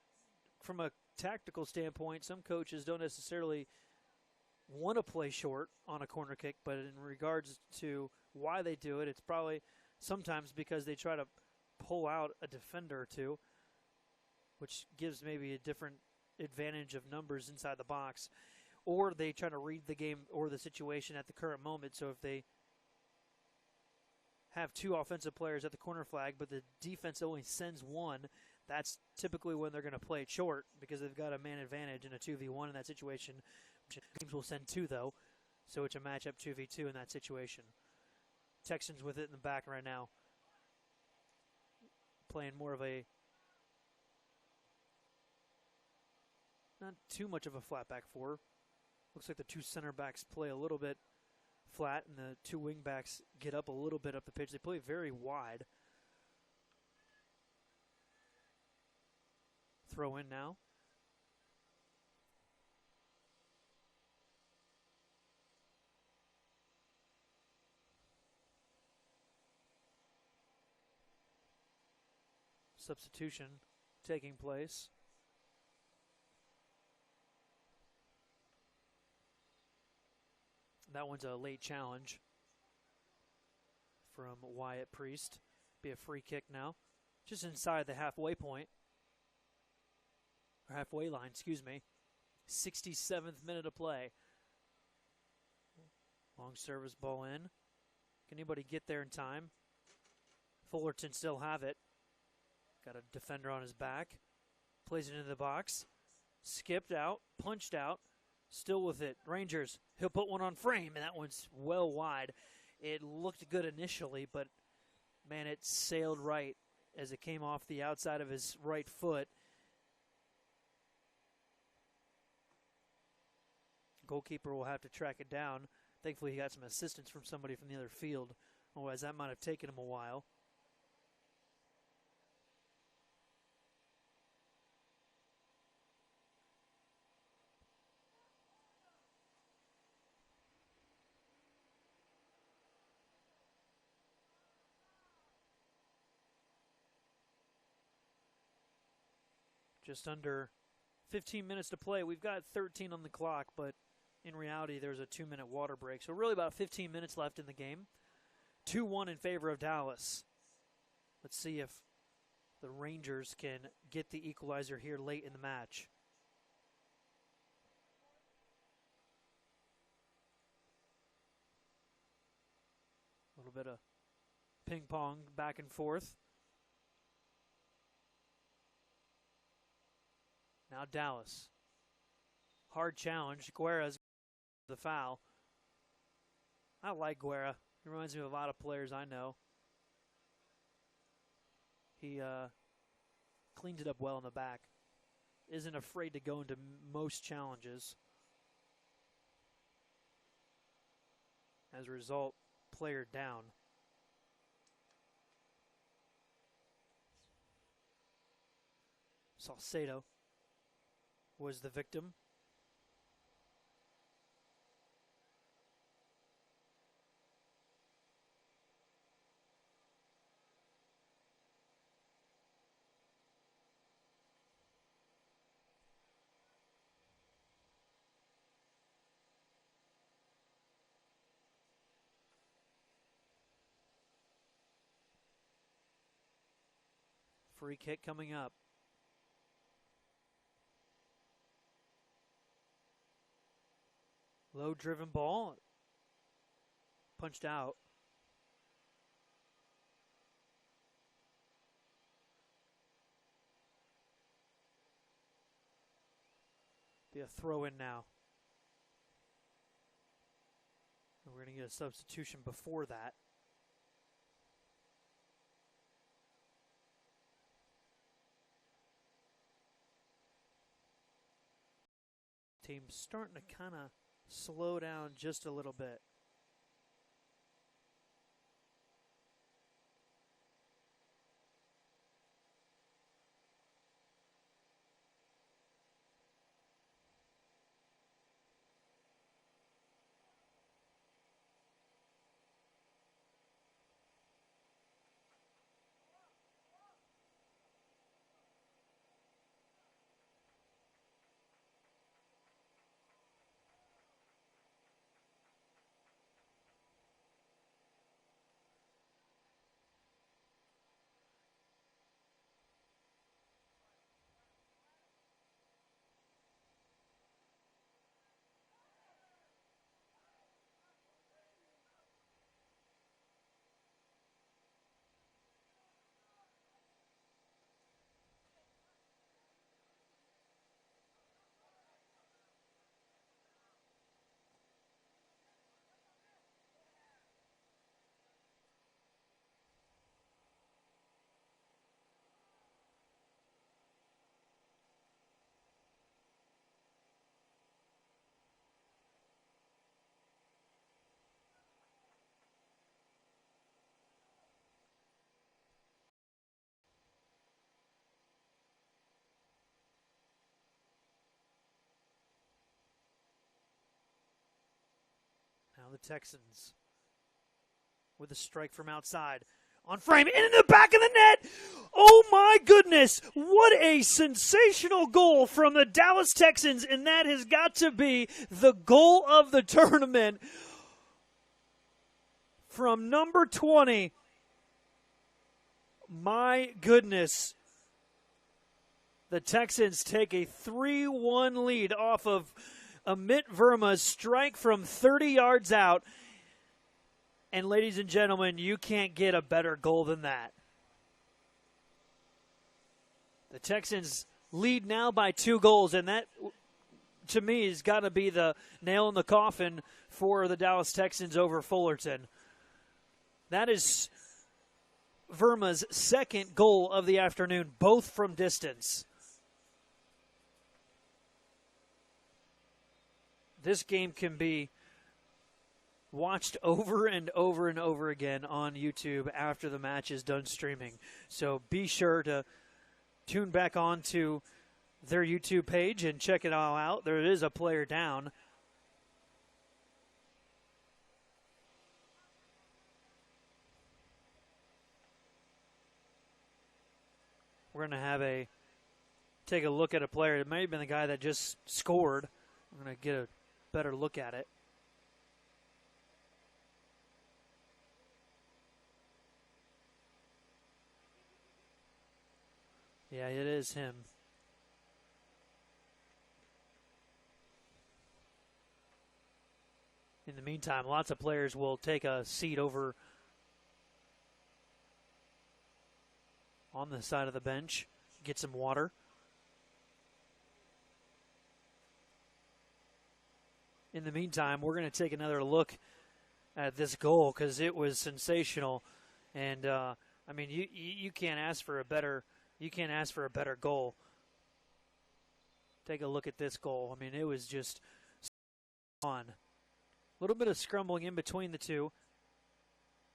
from a tactical standpoint, some coaches don't necessarily want to play short on a corner kick, but in regards to why they do it, it's probably sometimes because they try to pull out a defender or two, which gives maybe a different advantage of numbers inside the box. or they try to read the game or the situation at the current moment. So if they have two offensive players at the corner flag, but the defense only sends one, that's typically when they're going to play it short because they've got a man advantage in a 2v1 in that situation. Teams will send two, though, so it's a matchup 2v2 in that situation. Texans with it in the back right now, playing more of a, not too much of a flat back four. Looks like the two center backs play a little bit flat, and the two wing backs get up a little bit up the pitch. They play very wide. Throw in now. Substitution taking place. That one's a late challenge from Wyatt Priest. Be a free kick now. Just inside the halfway point. Or halfway line, excuse me. 67th minute of play. Long service ball in. Can anybody get there in time? Fullerton still have it. Got a defender on his back. Plays it into the box. Skipped out. Punched out. Still with it. Rangers. He'll put one on frame, and that one's well wide. It looked good initially, but, man, it sailed right as it came off the outside of his right foot. Goalkeeper will have to track it down. Thankfully, he got some assistance from somebody from the other field. Otherwise, that might have taken him a while. Just under 15 minutes to play. We've got 13 on the clock, but in reality, there's a 2-minute water break. So really about 15 minutes left in the game. 2-1 in favor of Dallas. Let's see if the Rangers can get the equalizer here late in the match. A little bit of ping pong back and forth. Now Dallas. Hard challenge. Guerra's the foul. I like Guerra. He reminds me of a lot of players I know. He cleans it up well in the back. Isn't afraid to go into most challenges. As a result, player down. Salcedo was the victim. Free kick coming up. Low driven ball. Punched out. Be a throw in now. And we're going to get a substitution before that. Team's starting to kind of slow down just a little bit. Now the Texans with a strike from outside. On frame, in the back of the net. Oh, my goodness. What a sensational goal from the Dallas Texans, and that has got to be the goal of the tournament from number 20. My goodness. The Texans take a 3-1 lead off of Amit Verma's strike from 30 yards out. And ladies and gentlemen, you can't get a better goal than that. The Texans lead now by 2 goals, and that, to me, has got to be the nail in the coffin for the Dallas Texans over Fullerton. That is Verma's second goal of the afternoon, both from distance. This game can be watched over and over and over again on YouTube after the match is done streaming. So be sure to tune back on to their YouTube page and check it all out. There is a player down. We're going to take a look at a player. It may have been the guy that just scored. I'm going to get a better look at it. Yeah, it is him. In the meantime, lots of players will take a seat over on the side of the bench, get some water. In the meantime, we're going to take another look at this goal because it was sensational. And, I mean, you can't ask for a better goal. Take a look at this goal. I mean, it was just on. A little bit of scrambling in between the two.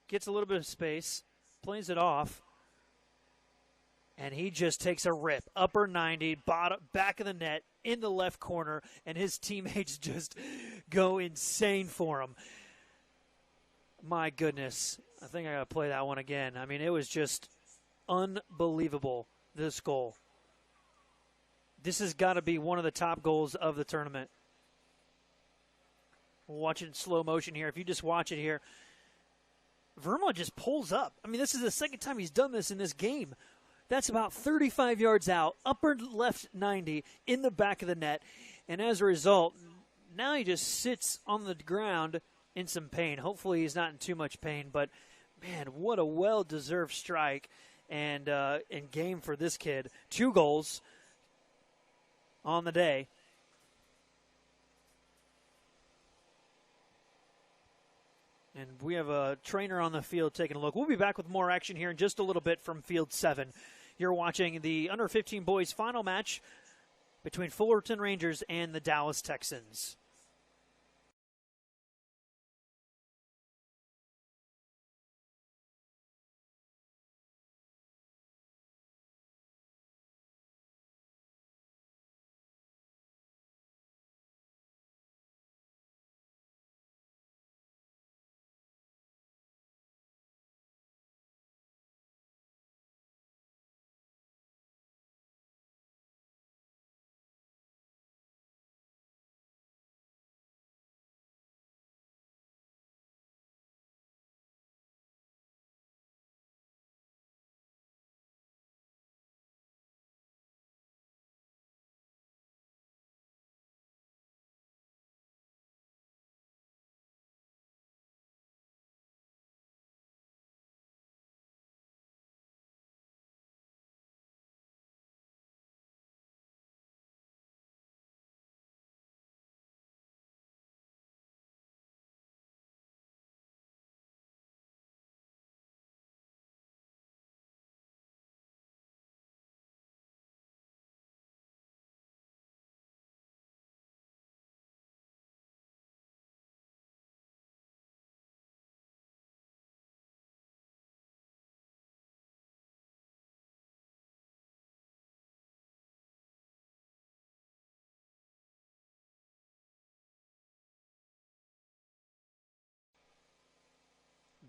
Gets a little bit of space. Plays it off. And he just takes a rip. Upper 90, back of the net, in the left corner. And his teammates just go insane for him. My goodness. I think I got to play that one again. I mean, it was just unbelievable, this goal. This has got to be one of the top goals of the tournament. We'll watch it in slow motion here. If you just watch it here, Verma just pulls up. I mean, this is the second time he's done this in this game. That's about 35 yards out, upper left 90, in the back of the net. And as a result, now he just sits on the ground in some pain. Hopefully he's not in too much pain, but, man, what a well-deserved strike and game for this kid. 2 goals on the day. And we have a trainer on the field taking a look. We'll be back with more action here in just a little bit from Field 7. You're watching the Under-15 boys final match between Fullerton Rangers and the Dallas Texans.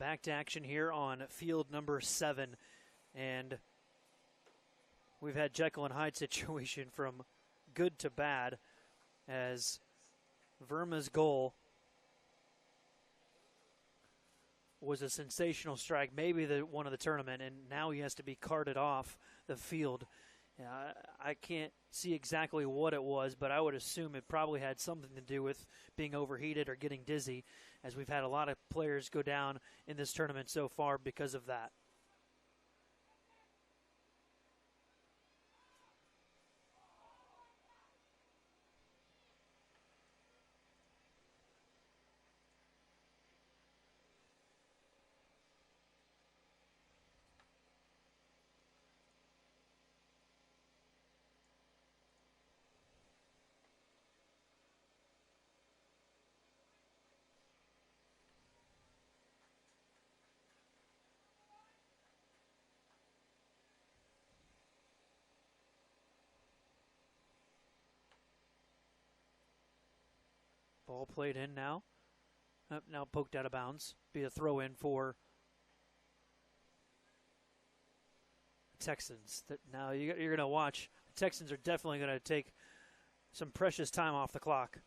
Back to action here on field number 7. And we've had Jekyll and Hyde situation from good to bad, as Verma's goal was a sensational strike, maybe the one of the tournament, and now he has to be carted off the field. I can't see exactly what it was, but I would assume it probably had something to do with being overheated or getting dizzy, as we've had a lot of players go down in this tournament so far because of that. Ball played in now. Now poked out of bounds. Be a throw in for the Texans. Now you're going to watch. The Texans are definitely going to take some precious time off the clock.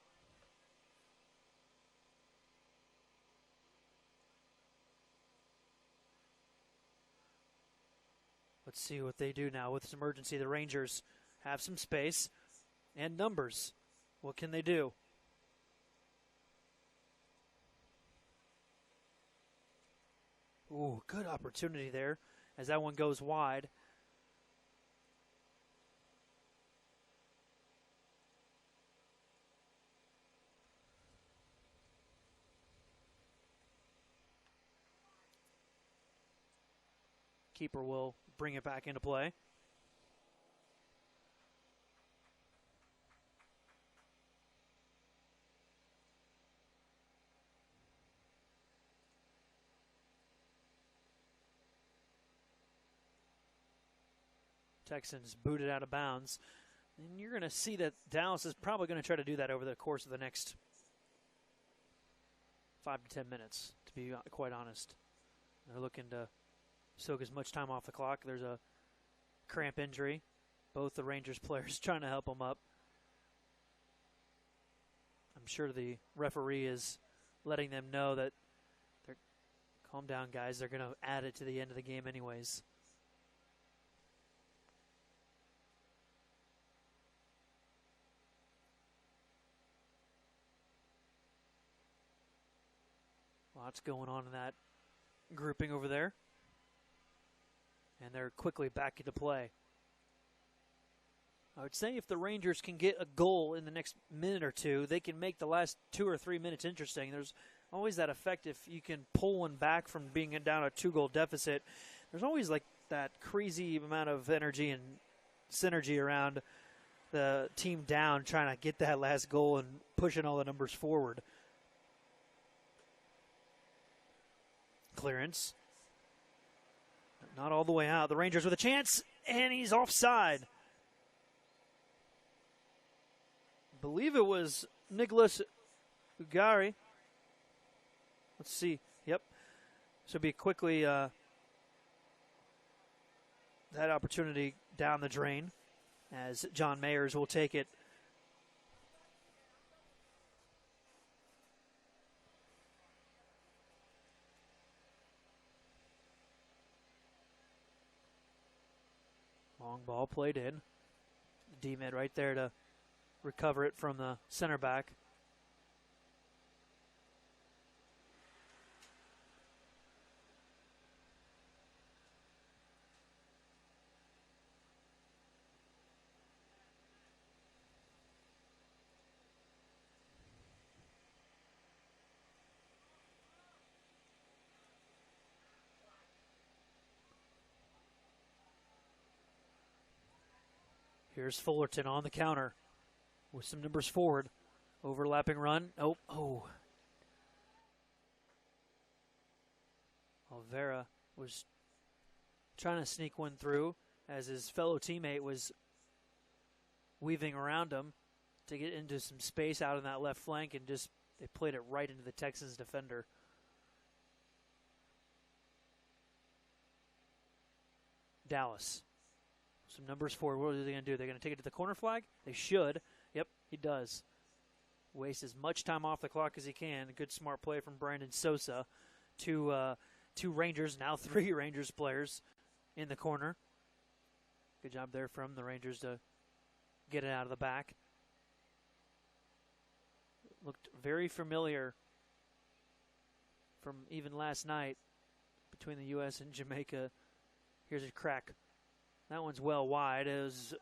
Let's see what they do now with this emergency. The Rangers have some space and numbers. What can they do? Ooh, good opportunity there as that one goes wide. Keeper will bring it back into play. Texans booted out of bounds. And you're going to see that Dallas is probably going to try to do that over the course of the next 5 to 10 minutes, to be quite honest. They're looking to soak as much time off the clock. There's a cramp injury. Both the Rangers players trying to help them up. I'm sure the referee is letting them know that they're calm down, guys. They're going to add it to the end of the game anyways. Lots going on in that grouping over there. And they're quickly back into play. I would say if the Rangers can get a goal in the next minute or two, they can make the last 2 or 3 minutes interesting. There's always that effect if you can pull one back from being down a 2-goal deficit. There's always like that crazy amount of energy and synergy around the team down trying to get that last goal and pushing all the numbers forward. Clearance. Not all the way out. The Rangers with a chance, and he's offside. I believe it was Nicholas Ugari. Let's see. Yep. So be quickly that opportunity down the drain as John Mayers will take it. Long ball played in. D-mid right there to recover it from the center back. Here's Fullerton on the counter with some numbers forward. Overlapping run. Oh. Alvera was trying to sneak one through as his fellow teammate was weaving around him to get into some space out on that left flank, and just they played it right into the Texans defender. Dallas. Some numbers for what are they going to do? They're going to take it to the corner flag? They should. Yep, he does. Waste as much time off the clock as he can. A good smart play from Brandon Sosa. Two Rangers, now 3 Rangers players in the corner. Good job there from the Rangers to get it out of the back. Looked very familiar from even last night between the U.S. and Jamaica. Here's a crack. That one's well wide. It was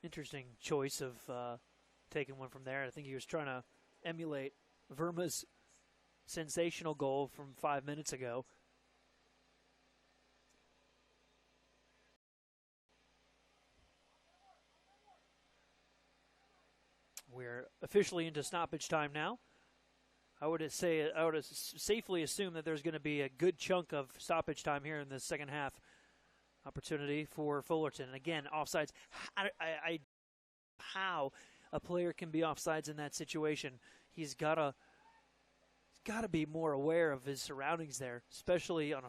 interesting choice of taking one from there. I think he was trying to emulate Verma's sensational goal from 5 minutes ago. We're officially into stoppage time now. I would safely assume that there's going to be a good chunk of stoppage time here in the second half. Opportunity for Fullerton. And again, offsides. How a player can be offsides in that situation? He's got to be more aware of his surroundings there, especially on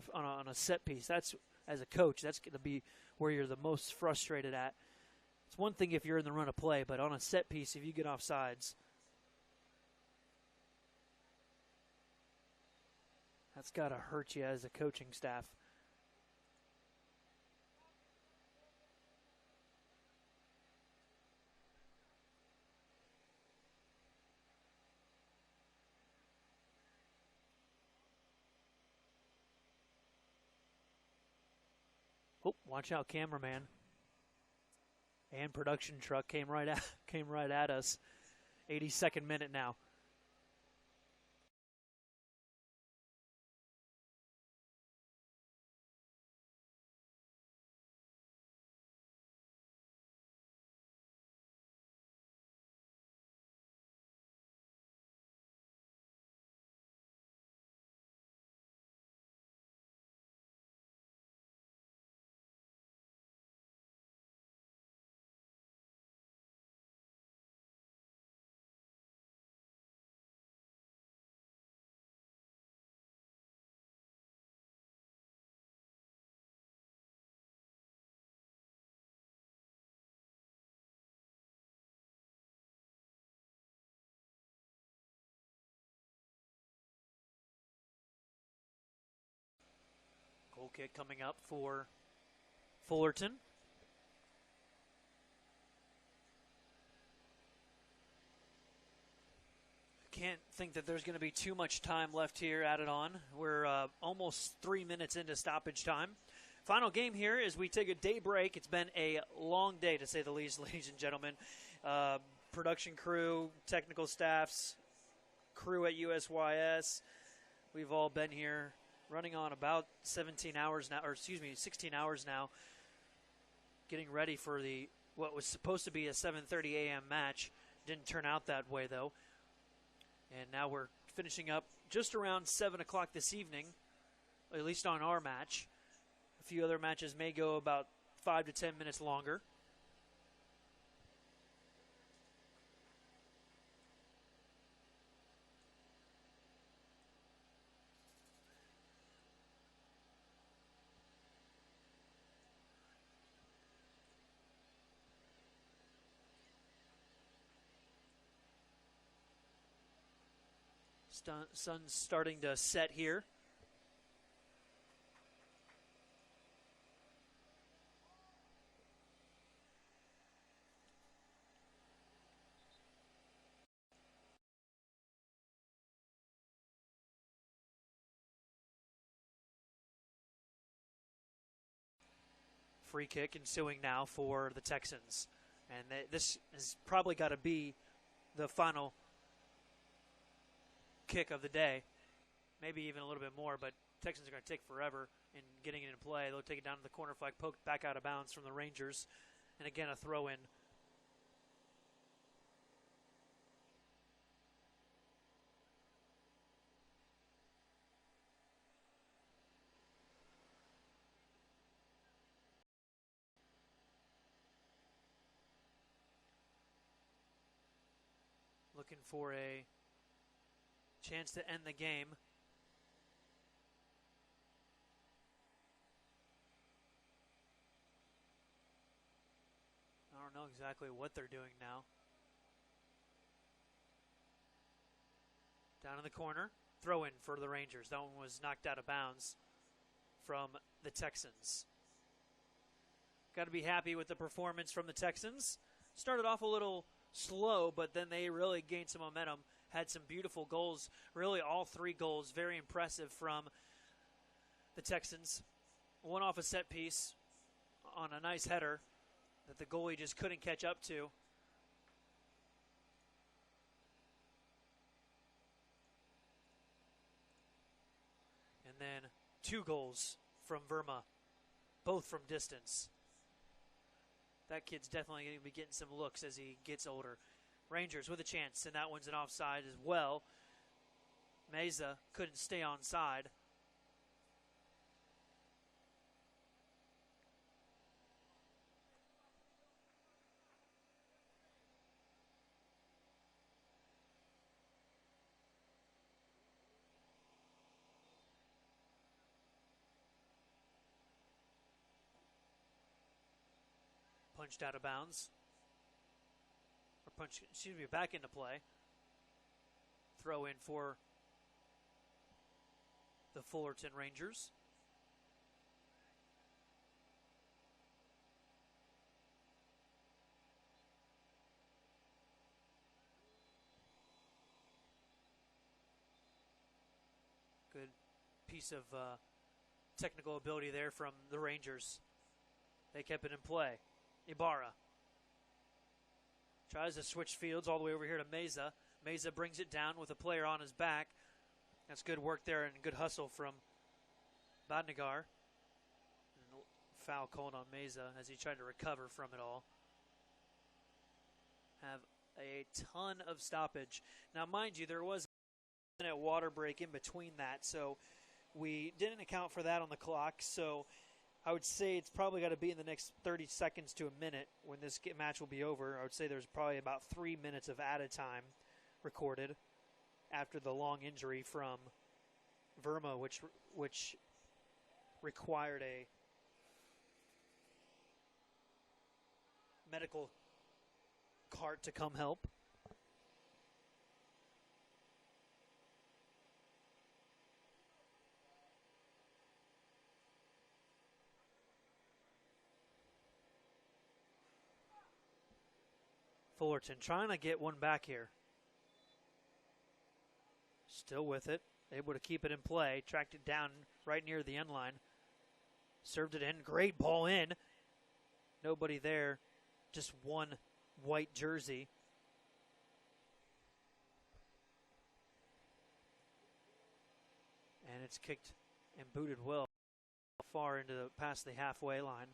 a set piece. That's, as a coach, that's going to be where you're the most frustrated at. It's one thing if you're in the run of play, but on a set piece, if you get offsides, that's got to hurt you as a coaching staff. Oh, watch out, cameraman. And production truck came right at us. 82nd minute now. Goal kick coming up for Fullerton. Can't think that there's going to be too much time left here added on. We're almost 3 minutes into stoppage time. Final game here as we take a day break. It's been a long day, to say the least, ladies and gentlemen. Production crew, technical staffs, crew at USYS. We've all been here running on about 16 hours now, getting ready for what was supposed to be a 7:30 a.m. match. Didn't turn out that way, though. And now we're finishing up just around 7 o'clock this evening, at least on our match. A few other matches may go about 5 to 10 minutes longer. Sun's starting to set here. Free kick ensuing now for the Texans. And this has probably got to be the final kick of the day, maybe even a little bit more, but Texans are going to take forever in getting it in play. They'll take it down to the corner flag, poked back out of bounds from the Rangers, and again a throw in. Looking for a chance to end the game. know exactly what they're doing now. Down in the corner, throw in for the Rangers. That one was knocked out of bounds from the Texans. Got to be happy with the performance from the Texans. Started off a little slow, but then they really gained some momentum. Had some beautiful goals. Really, all three goals very impressive from the Texans. One off a set piece on a nice header that the goalie just couldn't catch up to. And then 2 goals from Verma, both from distance. That kid's definitely going to be getting some looks as he gets older. Rangers with a chance, and that one's an offside as well. Meza couldn't stay on side. Punched out of bounds. Back into play. Throw in for the Fullerton Rangers. Good piece of technical ability there from the Rangers. They kept it in play. Ibarra tries to switch fields all the way over here to Meza. Meza brings it down with a player on his back. That's good work there and good hustle from Badnagar. Foul called on Meza as he tried to recover from it all. Have a ton of stoppage. Now, mind you, there was a minute water break in between that, so we didn't account for that on the clock. So I would say it's probably got to be in the next 30 seconds to a minute when this match will be over. I would say there's probably about 3 minutes of added time recorded after the long injury from Verma, which required a medical cart to come help. Fullerton trying to get one back here. Still with it. Able to keep it in play. Tracked it down right near the end line. Served it in. Great ball in. Nobody there. Just one white jersey. And it's kicked and booted well far past the halfway line.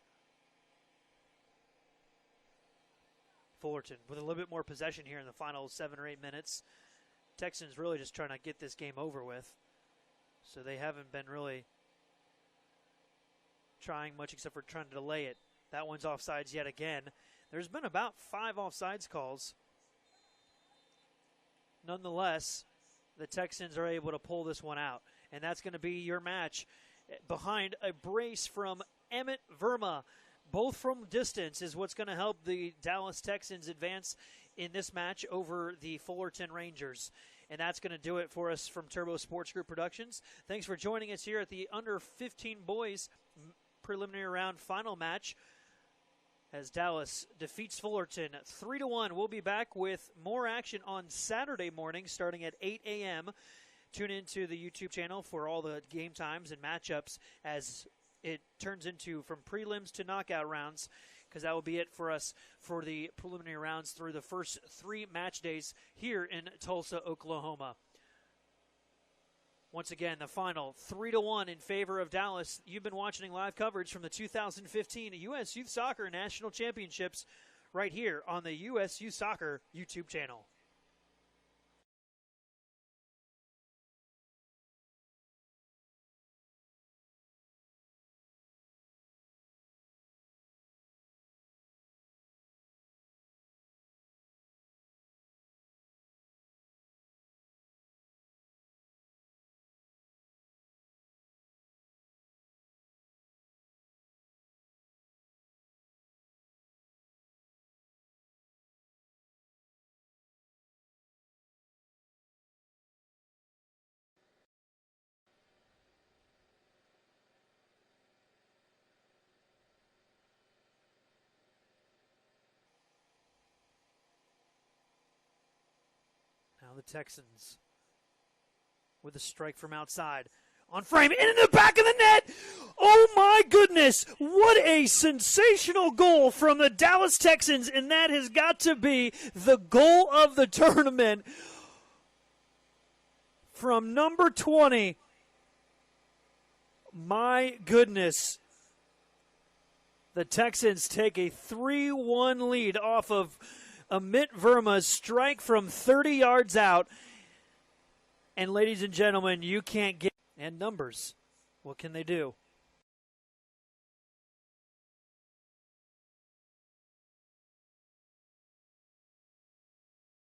Fullerton with a little bit more possession here in the final 7 or 8 minutes. Texans really just trying to get this game over with. So they haven't been really trying much except for trying to delay it. That one's offsides yet again. There's been about 5 offsides calls. Nonetheless, the Texans are able to pull this one out. And that's going to be your match behind a brace from Emmett Verma. Both from distance is what's going to help the Dallas Texans advance in this match over the Fullerton Rangers. And that's going to do it for us from Turbo Sports Group Productions. Thanks for joining us here at the Under 15 Boys preliminary round final match as Dallas defeats Fullerton 3-1. We'll be back with more action on Saturday morning starting at 8 a.m. Tune into the YouTube channel for all the game times and matchups as it turns into from prelims to knockout rounds, because that will be it for us for the preliminary rounds through the first 3 match days here in Tulsa, Oklahoma. Once again, the final 3-1 in favor of Dallas. You've been watching live coverage from the 2015 U.S. Youth Soccer National Championships right here on the U.S. Youth Soccer YouTube channel. Now the Texans with a strike from outside. On frame, and in the back of the net. Oh, my goodness. What a sensational goal from the Dallas Texans, and that has got to be the goal of the tournament from number 20. My goodness. The Texans take a 3-1 lead off of Amit Verma's strike from 30 yards out. And, ladies and gentlemen, you can't get – and numbers. What can they do?